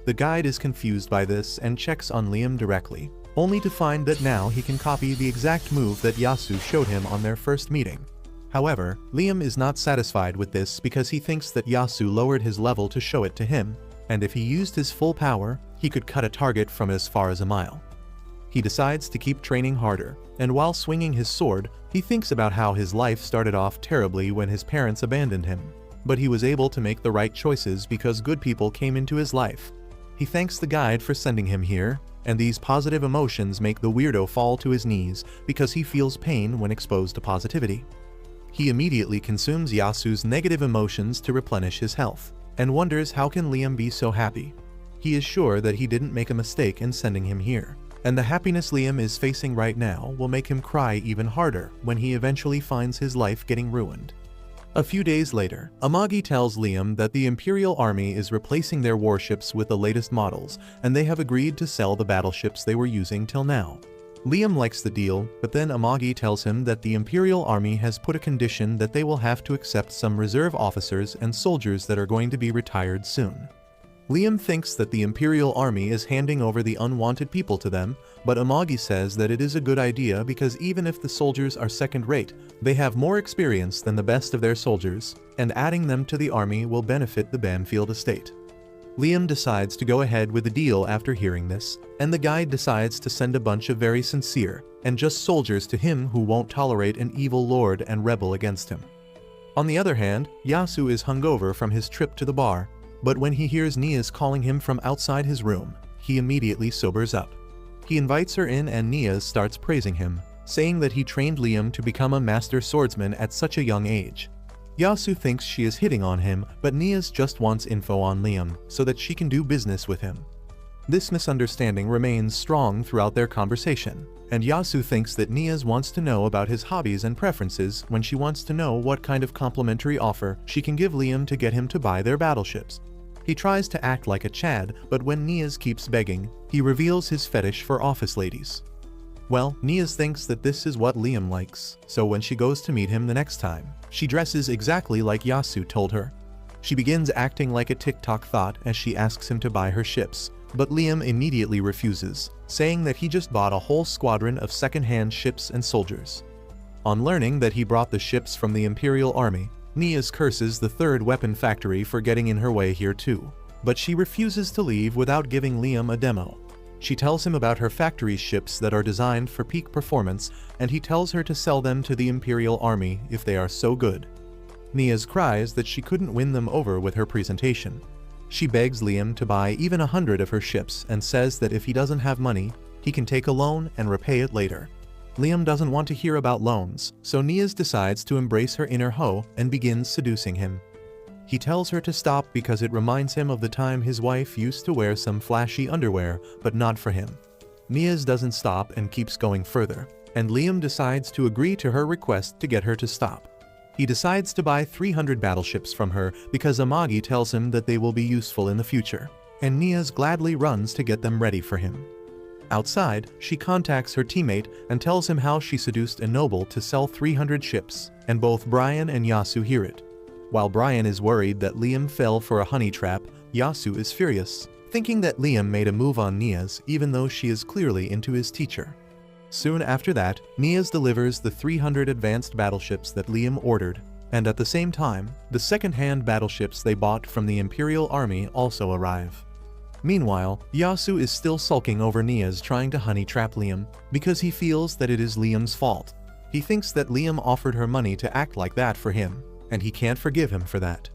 The guide is confused by this and checks on Liam directly, only to find that now he can copy the exact move that Yasu showed him on their first meeting. However, Liam is not satisfied with this because he thinks that Yasu lowered his level to show it to him, and if he used his full power, he could cut a target from as far as a mile. He decides to keep training harder, and while swinging his sword, he thinks about how his life started off terribly when his parents abandoned him, but he was able to make the right choices because good people came into his life. He thanks the guide for sending him here, and these positive emotions make the weirdo fall to his knees because he feels pain when exposed to positivity. He immediately consumes Yasu's negative emotions to replenish his health, and wonders how can Liam be so happy. He is sure that he didn't make a mistake in sending him here, and the happiness Liam is facing right now will make him cry even harder when he eventually finds his life getting ruined. A few days later, Amagi tells Liam that the Imperial Army is replacing their warships with the latest models, and they have agreed to sell the battleships they were using till now. Liam likes the deal, but then Amagi tells him that the Imperial Army has put a condition that they will have to accept some reserve officers and soldiers that are going to be retired soon. Liam thinks that the Imperial Army is handing over the unwanted people to them, but Amagi says that it is a good idea because even if the soldiers are second-rate, they have more experience than the best of their soldiers, and adding them to the army will benefit the Banfield estate. Liam decides to go ahead with the deal after hearing this, and the guide decides to send a bunch of very sincere and just soldiers to him who won't tolerate an evil lord and rebel against him. On the other hand, Yasu is hungover from his trip to the bar, but when he hears Nias calling him from outside his room, he immediately sobers up. He invites her in and Nias starts praising him, saying that he trained Liam to become a master swordsman at such a young age. Yasu thinks she is hitting on him, but Nias just wants info on Liam so that she can do business with him. This misunderstanding remains strong throughout their conversation, and Yasu thinks that Nias wants to know about his hobbies and preferences when she wants to know what kind of complimentary offer she can give Liam to get him to buy their battleships. He tries to act like a Chad, but when Nias keeps begging, he reveals his fetish for office ladies. Well, Nias thinks that this is what Liam likes, so when she goes to meet him the next time, she dresses exactly like Yasu told her. She begins acting like a TikTok thought as she asks him to buy her ships, but Liam immediately refuses, saying that he just bought a whole squadron of second-hand ships and soldiers. On learning that he brought the ships from the Imperial Army, Nias curses the third weapon factory for getting in her way here too, but she refuses to leave without giving Liam a demo. She tells him about her factory's ships that are designed for peak performance, and he tells her to sell them to the Imperial Army if they are so good. Nias cries that she couldn't win them over with her presentation. She begs Liam to buy even 100 of her ships and says that if he doesn't have money, he can take a loan and repay it later. Liam doesn't want to hear about loans, so Nias decides to embrace her inner hoe and begins seducing him. He tells her to stop because it reminds him of the time his wife used to wear some flashy underwear, but not for him. Nias doesn't stop and keeps going further, and Liam decides to agree to her request to get her to stop. He decides to buy 300 battleships from her because Amagi tells him that they will be useful in the future, and Nias gladly runs to get them ready for him. Outside, she contacts her teammate and tells him how she seduced a noble to sell 300 ships, and both Brian and Yasu hear it. While Brian is worried that Liam fell for a honey trap, Yasu is furious, thinking that Liam made a move on Niaz even though she is clearly into his teacher. Soon after that, Niaz delivers the 300 advanced battleships that Liam ordered, and at the same time, the second-hand battleships they bought from the Imperial Army also arrive. Meanwhile, Yasu is still sulking over Niaz trying to honey trap Liam because he feels that it is Liam's fault. He thinks that Liam offered her money to act like that for him, and he can't forgive him for that.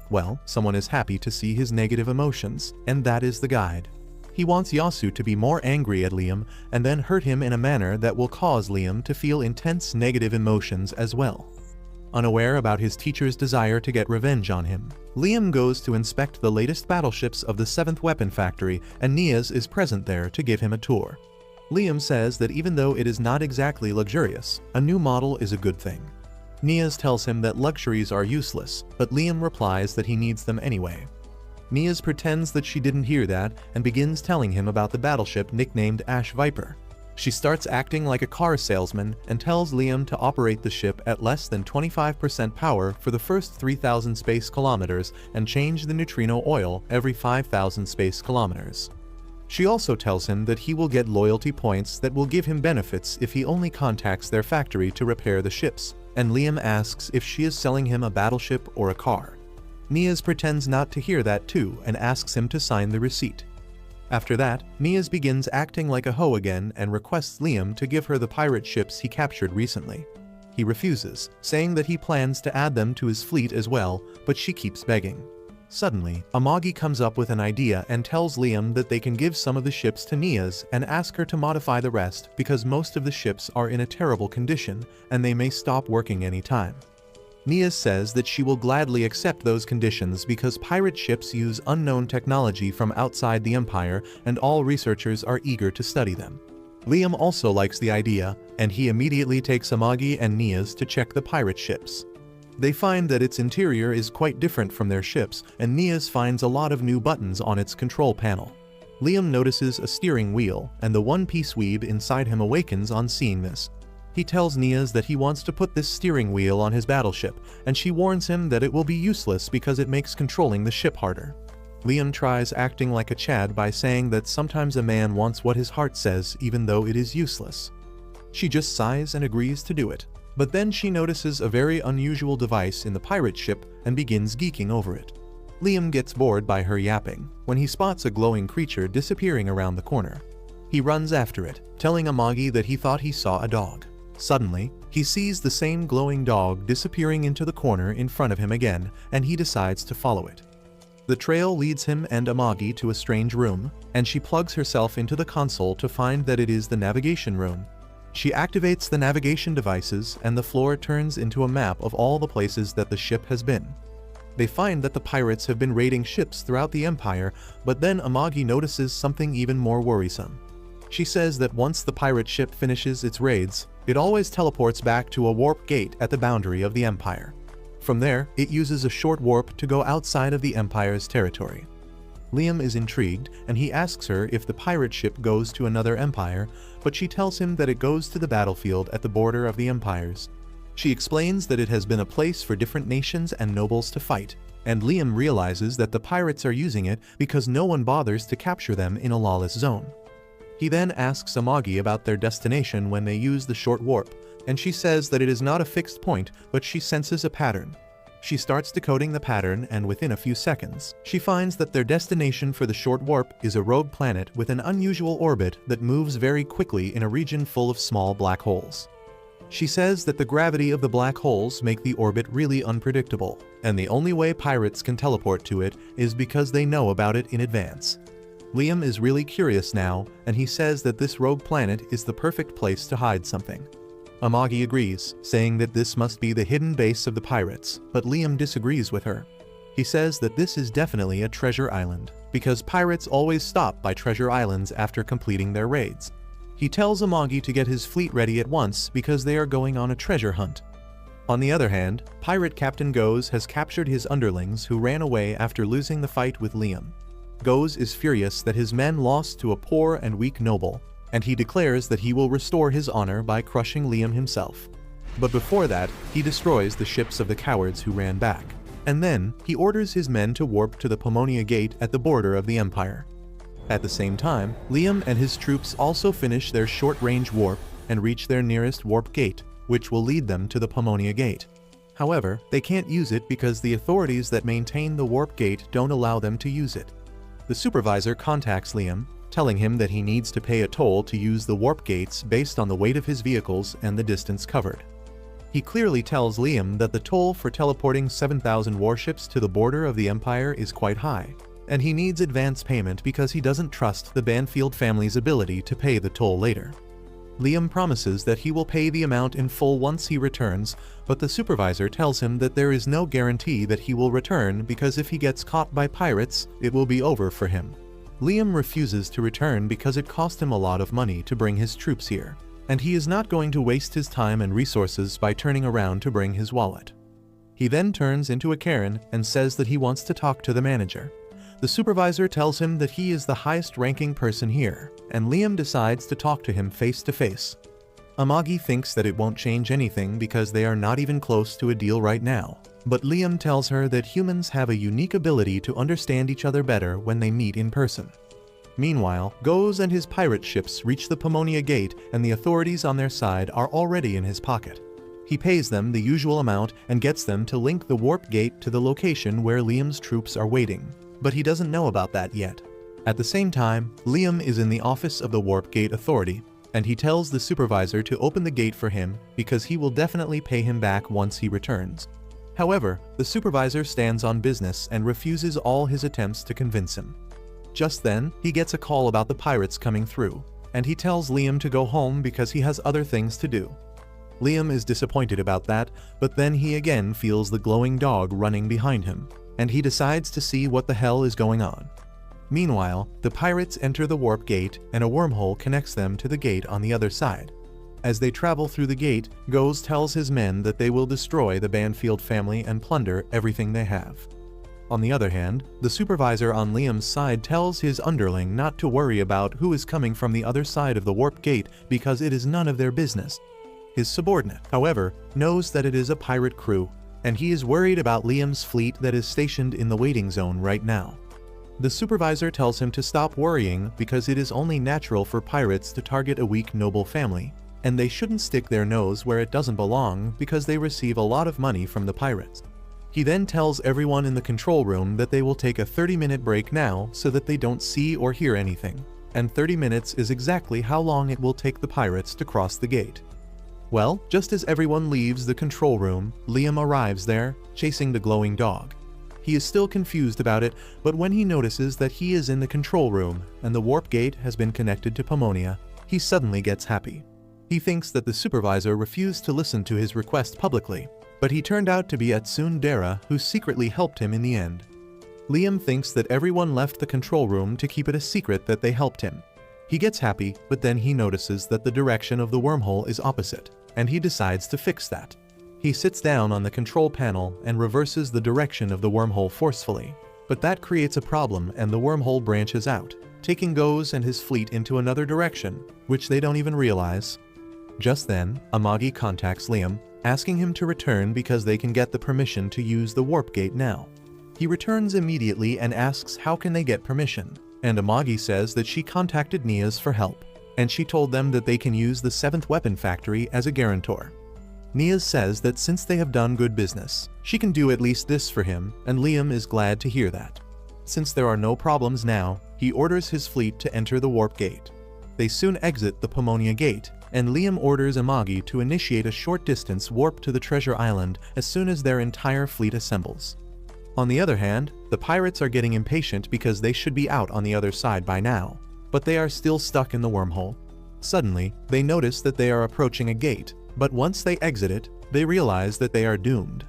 Well, someone is happy to see his negative emotions, and that is the guide. He wants Yasu to be more angry at Liam and then hurt him in a manner that will cause Liam to feel intense negative emotions as well. Unaware about his teacher's desire to get revenge on him, Liam goes to inspect the latest battleships of the 7th Weapon Factory, and Niaz is present there to give him a tour. Liam says that even though it is not exactly luxurious, a new model is a good thing. Niaz tells him that luxuries are useless, but Liam replies that he needs them anyway. Niaz pretends that she didn't hear that and begins telling him about the battleship nicknamed Ash Viper. She starts acting like a car salesman and tells Liam to operate the ship at less than 25% power for the first 3,000 space kilometers and change the neutrino oil every 5,000 space kilometers. She also tells him that he will get loyalty points that will give him benefits if he only contacts their factory to repair the ships, and Liam asks if she is selling him a battleship or a car. Niaz pretends not to hear that too and asks him to sign the receipt. After that, Niaz begins acting like a hoe again and requests Liam to give her the pirate ships he captured recently. He refuses, saying that he plans to add them to his fleet as well, but she keeps begging. Suddenly, Amagi comes up with an idea and tells Liam that they can give some of the ships to Niaz and ask her to modify the rest because most of the ships are in a terrible condition and they may stop working anytime. Niaz says that she will gladly accept those conditions because pirate ships use unknown technology from outside the Empire and all researchers are eager to study them. Liam also likes the idea, and he immediately takes Amagi and Niaz to check the pirate ships. They find that its interior is quite different from their ships, and Niaz finds a lot of new buttons on its control panel. Liam notices a steering wheel, and the one-piece weeb inside him awakens on seeing this. He tells Niaz that he wants to put this steering wheel on his battleship, and she warns him that it will be useless because it makes controlling the ship harder. Liam tries acting like a Chad by saying that sometimes a man wants what his heart says even though it is useless. She just sighs and agrees to do it, but then she notices a very unusual device in the pirate ship and begins geeking over it. Liam gets bored by her yapping when he spots a glowing creature disappearing around the corner. He runs after it, telling Amagi that he thought he saw a dog. Suddenly, he sees the same glowing dog disappearing into the corner in front of him again, and he decides to follow it. The trail leads him and Amagi to a strange room, and she plugs herself into the console to find that it is the navigation room. She activates the navigation devices, and the floor turns into a map of all the places that the ship has been. They find that the pirates have been raiding ships throughout the Empire, but then Amagi notices something even more worrisome. She says that once the pirate ship finishes its raids, it always teleports back to a warp gate at the boundary of the Empire. From there, it uses a short warp to go outside of the Empire's territory. Liam is intrigued, and he asks her if the pirate ship goes to another empire, but she tells him that it goes to the battlefield at the border of the empires. She explains that it has been a place for different nations and nobles to fight, and Liam realizes that the pirates are using it because no one bothers to capture them in a lawless zone. He then asks Amagi about their destination when they use the short warp, and she says that it is not a fixed point, but she senses a pattern. She starts decoding the pattern, and within a few seconds, she finds that their destination for the short warp is a rogue planet with an unusual orbit that moves very quickly in a region full of small black holes. She says that the gravity of the black holes make the orbit really unpredictable, and the only way pirates can teleport to it is because they know about it in advance. Liam is really curious now, and he says that this rogue planet is the perfect place to hide something. Amagi agrees, saying that this must be the hidden base of the pirates, but Liam disagrees with her. He says that this is definitely a treasure island, because pirates always stop by treasure islands after completing their raids. He tells Amagi to get his fleet ready at once because they are going on a treasure hunt. On the other hand, pirate Captain Goes has captured his underlings who ran away after losing the fight with Liam. Goes is furious that his men lost to a poor and weak noble, and he declares that he will restore his honor by crushing Liam himself. But before that, he destroys the ships of the cowards who ran back, and then he orders his men to warp to the Pomonia Gate at the border of the Empire. At the same time, Liam and his troops also finish their short-range warp and reach their nearest warp gate, which will lead them to the Pomonia Gate. However, they can't use it because the authorities that maintain the warp gate don't allow them to use it. The supervisor contacts Liam, telling him that he needs to pay a toll to use the warp gates based on the weight of his vehicles and the distance covered. He clearly tells Liam that the toll for teleporting 7,000 warships to the border of the Empire is quite high, and he needs advance payment because he doesn't trust the Banfield family's ability to pay the toll later. Liam promises that he will pay the amount in full once he returns, but the supervisor tells him that there is no guarantee that he will return because if he gets caught by pirates, it will be over for him. Liam refuses to return because it cost him a lot of money to bring his troops here, and he is not going to waste his time and resources by turning around to bring his wallet. He then turns into a Karen and says that he wants to talk to the manager. The supervisor tells him that he is the highest-ranking person here, and Liam decides to talk to him face-to-face. Amagi thinks that it won't change anything because they are not even close to a deal right now, but Liam tells her that humans have a unique ability to understand each other better when they meet in person. Meanwhile, Goz and his pirate ships reach the Pomonia Gate and the authorities on their side are already in his pocket. He pays them the usual amount and gets them to link the warp gate to the location where Liam's troops are waiting, but he doesn't know about that yet. At the same time, Liam is in the office of the Warp Gate Authority, and he tells the supervisor to open the gate for him because he will definitely pay him back once he returns. However, the supervisor stands on business and refuses all his attempts to convince him. Just then, he gets a call about the pirates coming through, and he tells Liam to go home because he has other things to do. Liam is disappointed about that, but then he again feels the glowing dog running behind him, and he decides to see what the hell is going on. Meanwhile, the pirates enter the warp gate and a wormhole connects them to the gate on the other side. As they travel through the gate, Goz tells his men that they will destroy the Banfield family and plunder everything they have. On the other hand, the supervisor on Liam's side tells his underling not to worry about who is coming from the other side of the warp gate because it is none of their business. His subordinate, however, knows that it is a pirate crew, and he is worried about Liam's fleet that is stationed in the waiting zone right now. The supervisor tells him to stop worrying because it is only natural for pirates to target a weak noble family, and they shouldn't stick their nose where it doesn't belong because they receive a lot of money from the pirates. He then tells everyone in the control room that they will take a 30-minute break now so that they don't see or hear anything, and 30 minutes is exactly how long it will take the pirates to cross the gate. Well, just as everyone leaves the control room, Liam arrives there, chasing the glowing dog. He is still confused about it, but when he notices that he is in the control room and the warp gate has been connected to Pomonia, he suddenly gets happy. He thinks that the supervisor refused to listen to his request publicly, but he turned out to be a tsundere who secretly helped him in the end. Liam thinks that everyone left the control room to keep it a secret that they helped him. He gets happy, but then he notices that the direction of the wormhole is opposite, and he decides to fix that. He sits down on the control panel and reverses the direction of the wormhole forcefully, but that creates a problem and the wormhole branches out, taking Goz and his fleet into another direction, which they don't even realize. Just then, Amagi contacts Liam, asking him to return because they can get the permission to use the warp gate now. He returns immediately and asks how can they get permission, and Amagi says that she contacted Niaz for help, and she told them that they can use the 7th weapon factory as a guarantor. Niaz says that since they have done good business, she can do at least this for him, and Liam is glad to hear that. Since there are no problems now, he orders his fleet to enter the warp gate. They soon exit the Pomonia Gate, and Liam orders Amagi to initiate a short-distance warp to the Treasure Island as soon as their entire fleet assembles. On the other hand, the pirates are getting impatient because they should be out on the other side by now, but they are still stuck in the wormhole. Suddenly, they notice that they are approaching a gate, but once they exit it, they realize that they are doomed.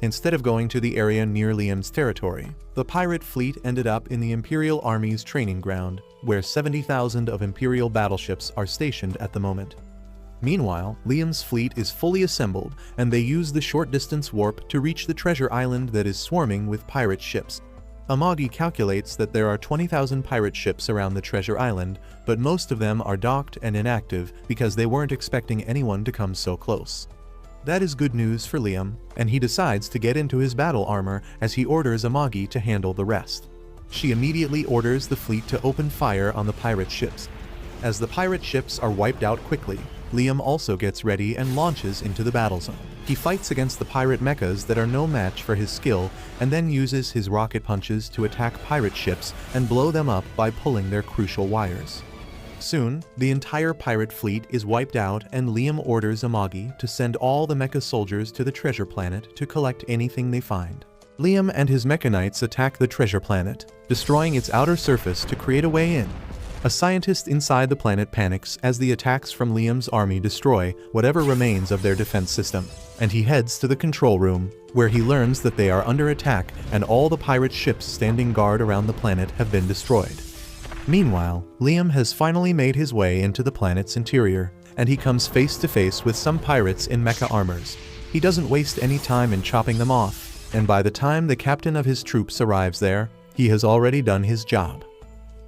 Instead of going to the area near Liam's territory, the pirate fleet ended up in the Imperial Army's training ground, where 70,000 of Imperial battleships are stationed at the moment. Meanwhile, Liam's fleet is fully assembled, and they use the short-distance warp to reach the treasure island that is swarming with pirate ships. Amagi calculates that there are 20,000 pirate ships around the treasure island, but most of them are docked and inactive because they weren't expecting anyone to come so close. That is good news for Liam, and he decides to get into his battle armor as he orders Amagi to handle the rest. she immediately orders the fleet to open fire on the pirate ships. As the pirate ships are wiped out quickly, Liam also gets ready and launches into the battle zone. He fights against the pirate mechas that are no match for his skill, and then uses his rocket punches to attack pirate ships and blow them up by pulling their crucial wires. Soon, the entire pirate fleet is wiped out, and Liam orders Amagi to send all the mecha soldiers to the treasure planet to collect anything they find. Liam and his mecha knights attack the treasure planet, destroying its outer surface to create a way in. A scientist inside the planet panics as the attacks from Liam's army destroy whatever remains of their defense system, and he heads to the control room, where he learns that they are under attack and all the pirate ships standing guard around the planet have been destroyed. Meanwhile, Liam has finally made his way into the planet's interior, and he comes face to face with some pirates in mecha armors. He doesn't waste any time in chopping them off, and by the time the captain of his troops arrives there, he has already done his job.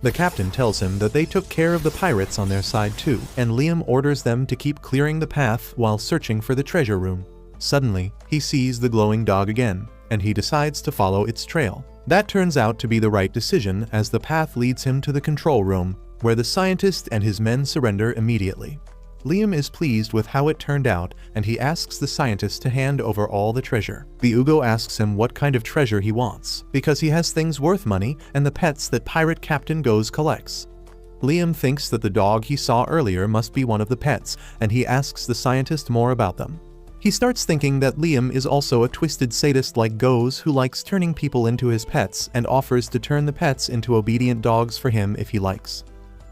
The captain tells him that they took care of the pirates on their side too, and Liam orders them to keep clearing the path while searching for the treasure room. Suddenly, he sees the glowing dog again, and he decides to follow its trail. That turns out to be the right decision, as the path leads him to the control room, where the scientist and his men surrender immediately. Liam is pleased with how it turned out, and he asks the scientist to hand over all the treasure. The Ugo asks him what kind of treasure he wants, because he has things worth money and the pets that pirate Captain Goes collects. Liam thinks that the dog he saw earlier must be one of the pets, and he asks the scientist more about them. He starts thinking that Liam is also a twisted sadist like Goes, who likes turning people into his pets and offers to turn the pets into obedient dogs for him if he likes.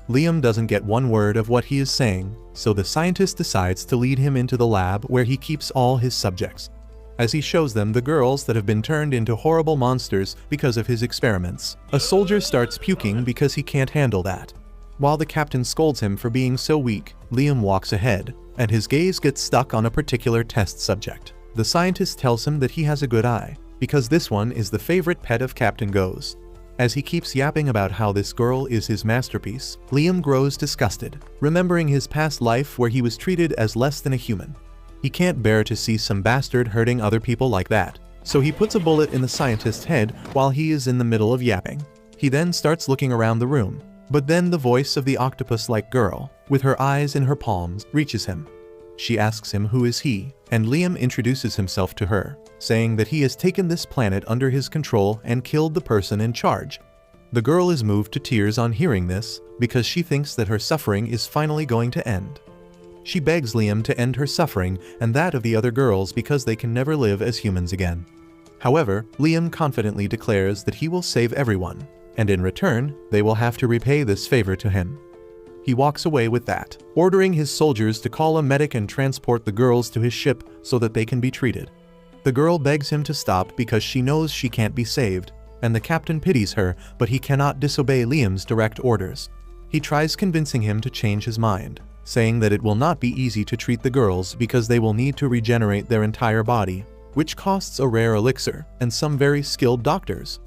Liam doesn't get one word of what he is saying, so the scientist decides to lead him into the lab where he keeps all his subjects. As he shows them the girls that have been turned into horrible monsters because of his experiments, a soldier starts puking because he can't handle that. While the captain scolds him for being so weak, Liam walks ahead, and his gaze gets stuck on a particular test subject. The scientist tells him that he has a good eye, because this one is the favorite pet of Captain Goes. As he keeps yapping about how this girl is his masterpiece, Liam grows disgusted, remembering his past life where he was treated as less than a human. He can't bear to see some bastard hurting other people like that, so he puts a bullet in the scientist's head while he is in the middle of yapping. He then starts looking around the room, but then the voice of the octopus-like girl, with her eyes in her palms, reaches him. She asks him who is he, and Liam introduces himself to her, saying that he has taken this planet under his control and killed the person in charge. The girl is moved to tears on hearing this, because she thinks that her suffering is finally going to end. She begs Liam to end her suffering and that of the other girls because they can never live as humans again. However, Liam confidently declares that he will save everyone, and in return, they will have to repay this favor to him. He walks away with that, ordering his soldiers to call a medic and transport the girls to his ship so that they can be treated. The girl begs him to stop because she knows she can't be saved, and the captain pities her, but he cannot disobey Liam's direct orders. He tries convincing him to change his mind, saying that it will not be easy to treat the girls because they will need to regenerate their entire body, which costs a rare elixir and some very skilled doctors.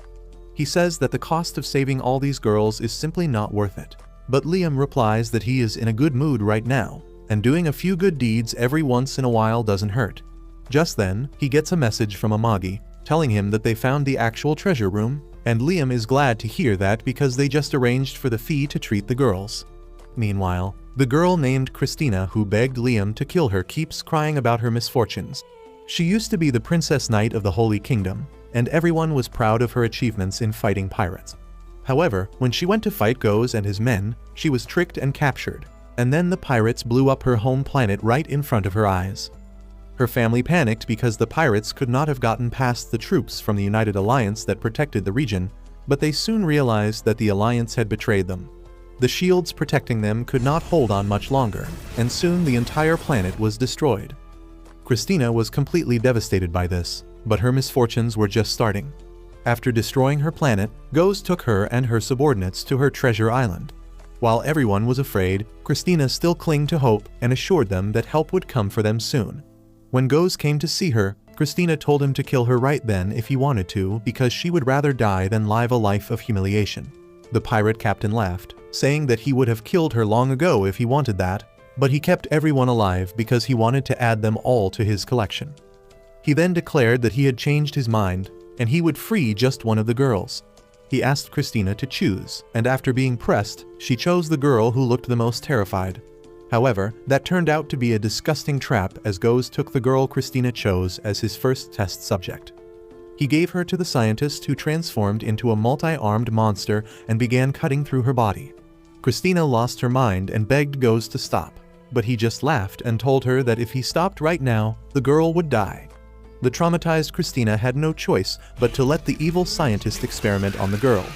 He says that the cost of saving all these girls is simply not worth it. But Liam replies that he is in a good mood right now, and doing a few good deeds every once in a while doesn't hurt. Just then, he gets a message from Amagi, telling him that they found the actual treasure room, and Liam is glad to hear that because they just arranged for the fee to treat the girls. Meanwhile, the girl named Christina who begged Liam to kill her keeps crying about her misfortunes. She used to be the Princess Knight of the Holy Kingdom, and everyone was proud of her achievements in fighting pirates. However, when she went to fight Goes and his men, she was tricked and captured, and then the pirates blew up her home planet right in front of her eyes. Her family panicked because the pirates could not have gotten past the troops from the United Alliance that protected the region, but they soon realized that the Alliance had betrayed them. The shields protecting them could not hold on much longer, and soon the entire planet was destroyed. Christina was completely devastated by this, but her misfortunes were just starting. After destroying her planet, Goes took her and her subordinates to her treasure island. While everyone was afraid, Christina still clung to hope and assured them that help would come for them soon. When Goes came to see her, Christina told him to kill her right then if he wanted to because she would rather die than live a life of humiliation. The pirate captain laughed, saying that he would have killed her long ago if he wanted that, but he kept everyone alive because he wanted to add them all to his collection. He then declared that he had changed his mind, and he would free just one of the girls. He asked Christina to choose, and after being pressed, she chose the girl who looked the most terrified. However, that turned out to be a disgusting trap, as Goes took the girl Christina chose as his first test subject. He gave her to the scientist, who transformed into a multi-armed monster and began cutting through her body. Christina lost her mind and begged Goes to stop, but he just laughed and told her that if he stopped right now, the girl would die. The traumatized Christina had no choice but to let the evil scientist experiment on the girl.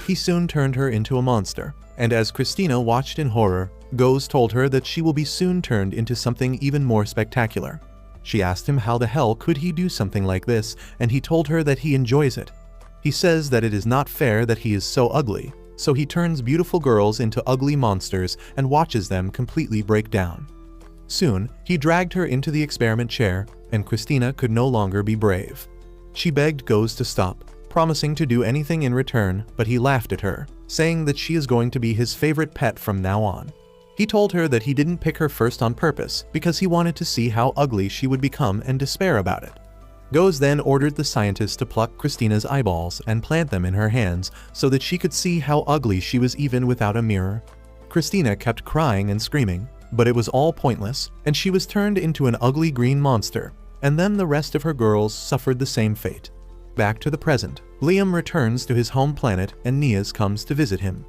He soon turned her into a monster, and as Christina watched in horror, Goes told her that she will be soon turned into something even more spectacular. She asked him how the hell could he do something like this, and he told her that he enjoys it. He says that it is not fair that he is so ugly, so he turns beautiful girls into ugly monsters and watches them completely break down. Soon, he dragged her into the experiment chair, and Christina could no longer be brave. She begged Goes to stop, promising to do anything in return, but he laughed at her, saying that she is going to be his favorite pet from now on. He told her that he didn't pick her first on purpose because he wanted to see how ugly she would become and despair about it. Goes then ordered the scientist to pluck Christina's eyeballs and plant them in her hands so that she could see how ugly she was even without a mirror. Christina kept crying and screaming, but it was all pointless, and she was turned into an ugly green monster, and then the rest of her girls suffered the same fate. Back to the present, Liam returns to his home planet and Nias comes to visit him.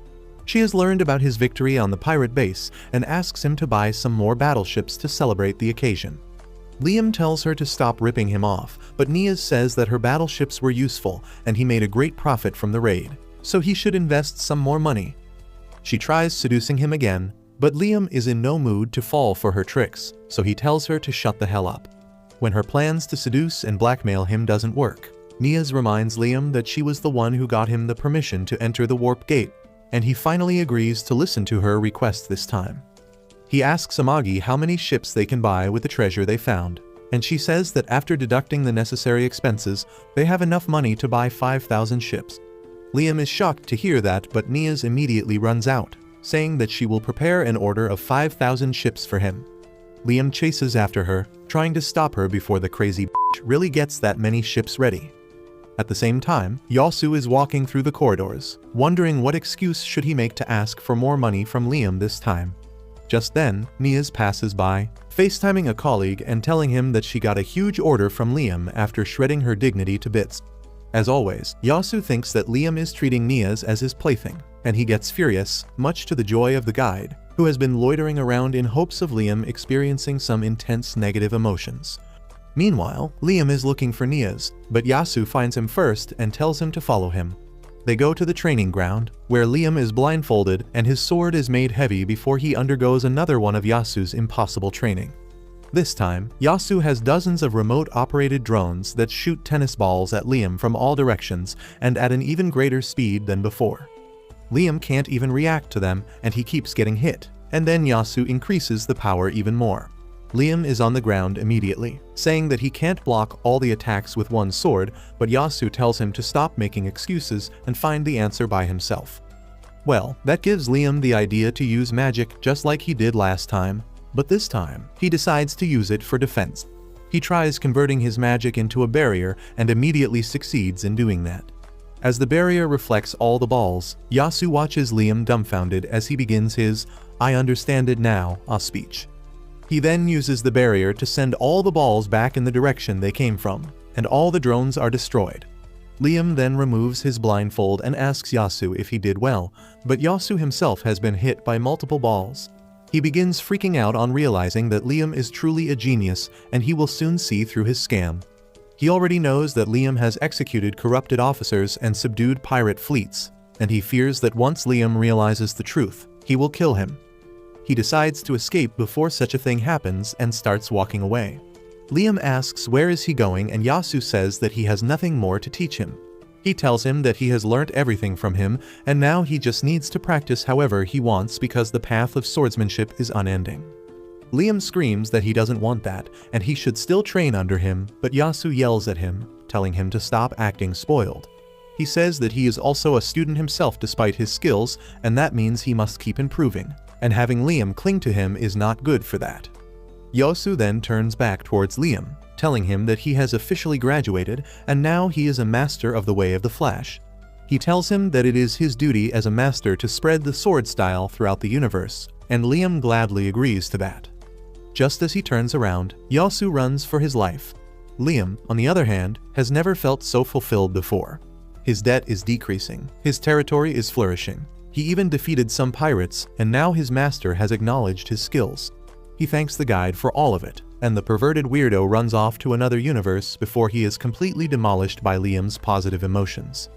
She has learned about his victory on the pirate base and asks him to buy some more battleships to celebrate the occasion. Liam tells her to stop ripping him off, but Nias says that her battleships were useful and he made a great profit from the raid, so he should invest some more money. She tries seducing him again, but Liam is in no mood to fall for her tricks, so he tells her to shut the hell up. When her plans to seduce and blackmail him doesn't work, Nias reminds Liam that she was the one who got him the permission to enter the warp gate, and he finally agrees to listen to her request this time. He asks Amagi how many ships they can buy with the treasure they found, and she says that after deducting the necessary expenses, they have enough money to buy 5,000 ships. Liam is shocked to hear that, but Nias immediately runs out, saying that she will prepare an order of 5,000 ships for him. Liam chases after her, trying to stop her before the crazy bitch really gets that many ships ready. At the same time, Yasu is walking through the corridors, wondering what excuse should he make to ask for more money from Liam this time. Just then, Nias passes by, FaceTiming a colleague and telling him that she got a huge order from Liam after shredding her dignity to bits. As always, Yasu thinks that Liam is treating Nias as his plaything, and he gets furious, much to the joy of the guide, who has been loitering around in hopes of Liam experiencing some intense negative emotions. Meanwhile, Liam is looking for Nias, but Yasu finds him first and tells him to follow him. They go to the training ground, where Liam is blindfolded and his sword is made heavy before he undergoes another one of Yasu's impossible training. This time, Yasu has dozens of remote-operated drones that shoot tennis balls at Liam from all directions and at an even greater speed than before. Liam can't even react to them and he keeps getting hit, and then Yasu increases the power even more. Liam is on the ground immediately, saying that he can't block all the attacks with one sword, but Yasu tells him to stop making excuses and find the answer by himself. Well, that gives Liam the idea to use magic just like he did last time, but this time, he decides to use it for defense. He tries converting his magic into a barrier and immediately succeeds in doing that. As the barrier reflects all the balls, Yasu watches Liam dumbfounded as he begins his "I understand it now" speech. He then uses the barrier to send all the balls back in the direction they came from, and all the drones are destroyed. Liam then removes his blindfold and asks Yasu if he did well, but Yasu himself has been hit by multiple balls. He begins freaking out on realizing that Liam is truly a genius and he will soon see through his scam. He already knows that Liam has executed corrupted officers and subdued pirate fleets, and he fears that once Liam realizes the truth, he will kill him. He decides to escape before such a thing happens and starts walking away. Liam asks where is he going and Yasu says that he has nothing more to teach him. He tells him that he has learnt everything from him and now he just needs to practice however he wants because the path of swordsmanship is unending. Liam screams that he doesn't want that and he should still train under him, but Yasu yells at him, telling him to stop acting spoiled. He says that he is also a student himself despite his skills and that means he must keep improving, and having Liam cling to him is not good for that. Yasu then turns back towards Liam, telling him that he has officially graduated and now he is a master of the way of the Flash. He tells him that it is his duty as a master to spread the sword style throughout the universe, and Liam gladly agrees to that. Just as he turns around, Yasu runs for his life. Liam, on the other hand, has never felt so fulfilled before. His debt is decreasing, his territory is flourishing. He even defeated some pirates, and now his master has acknowledged his skills. He thanks the guide for all of it, and the perverted weirdo runs off to another universe before he is completely demolished by Liam's positive emotions.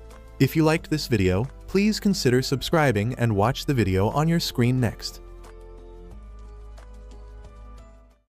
If you liked this video, please consider subscribing and watch the video on your screen next.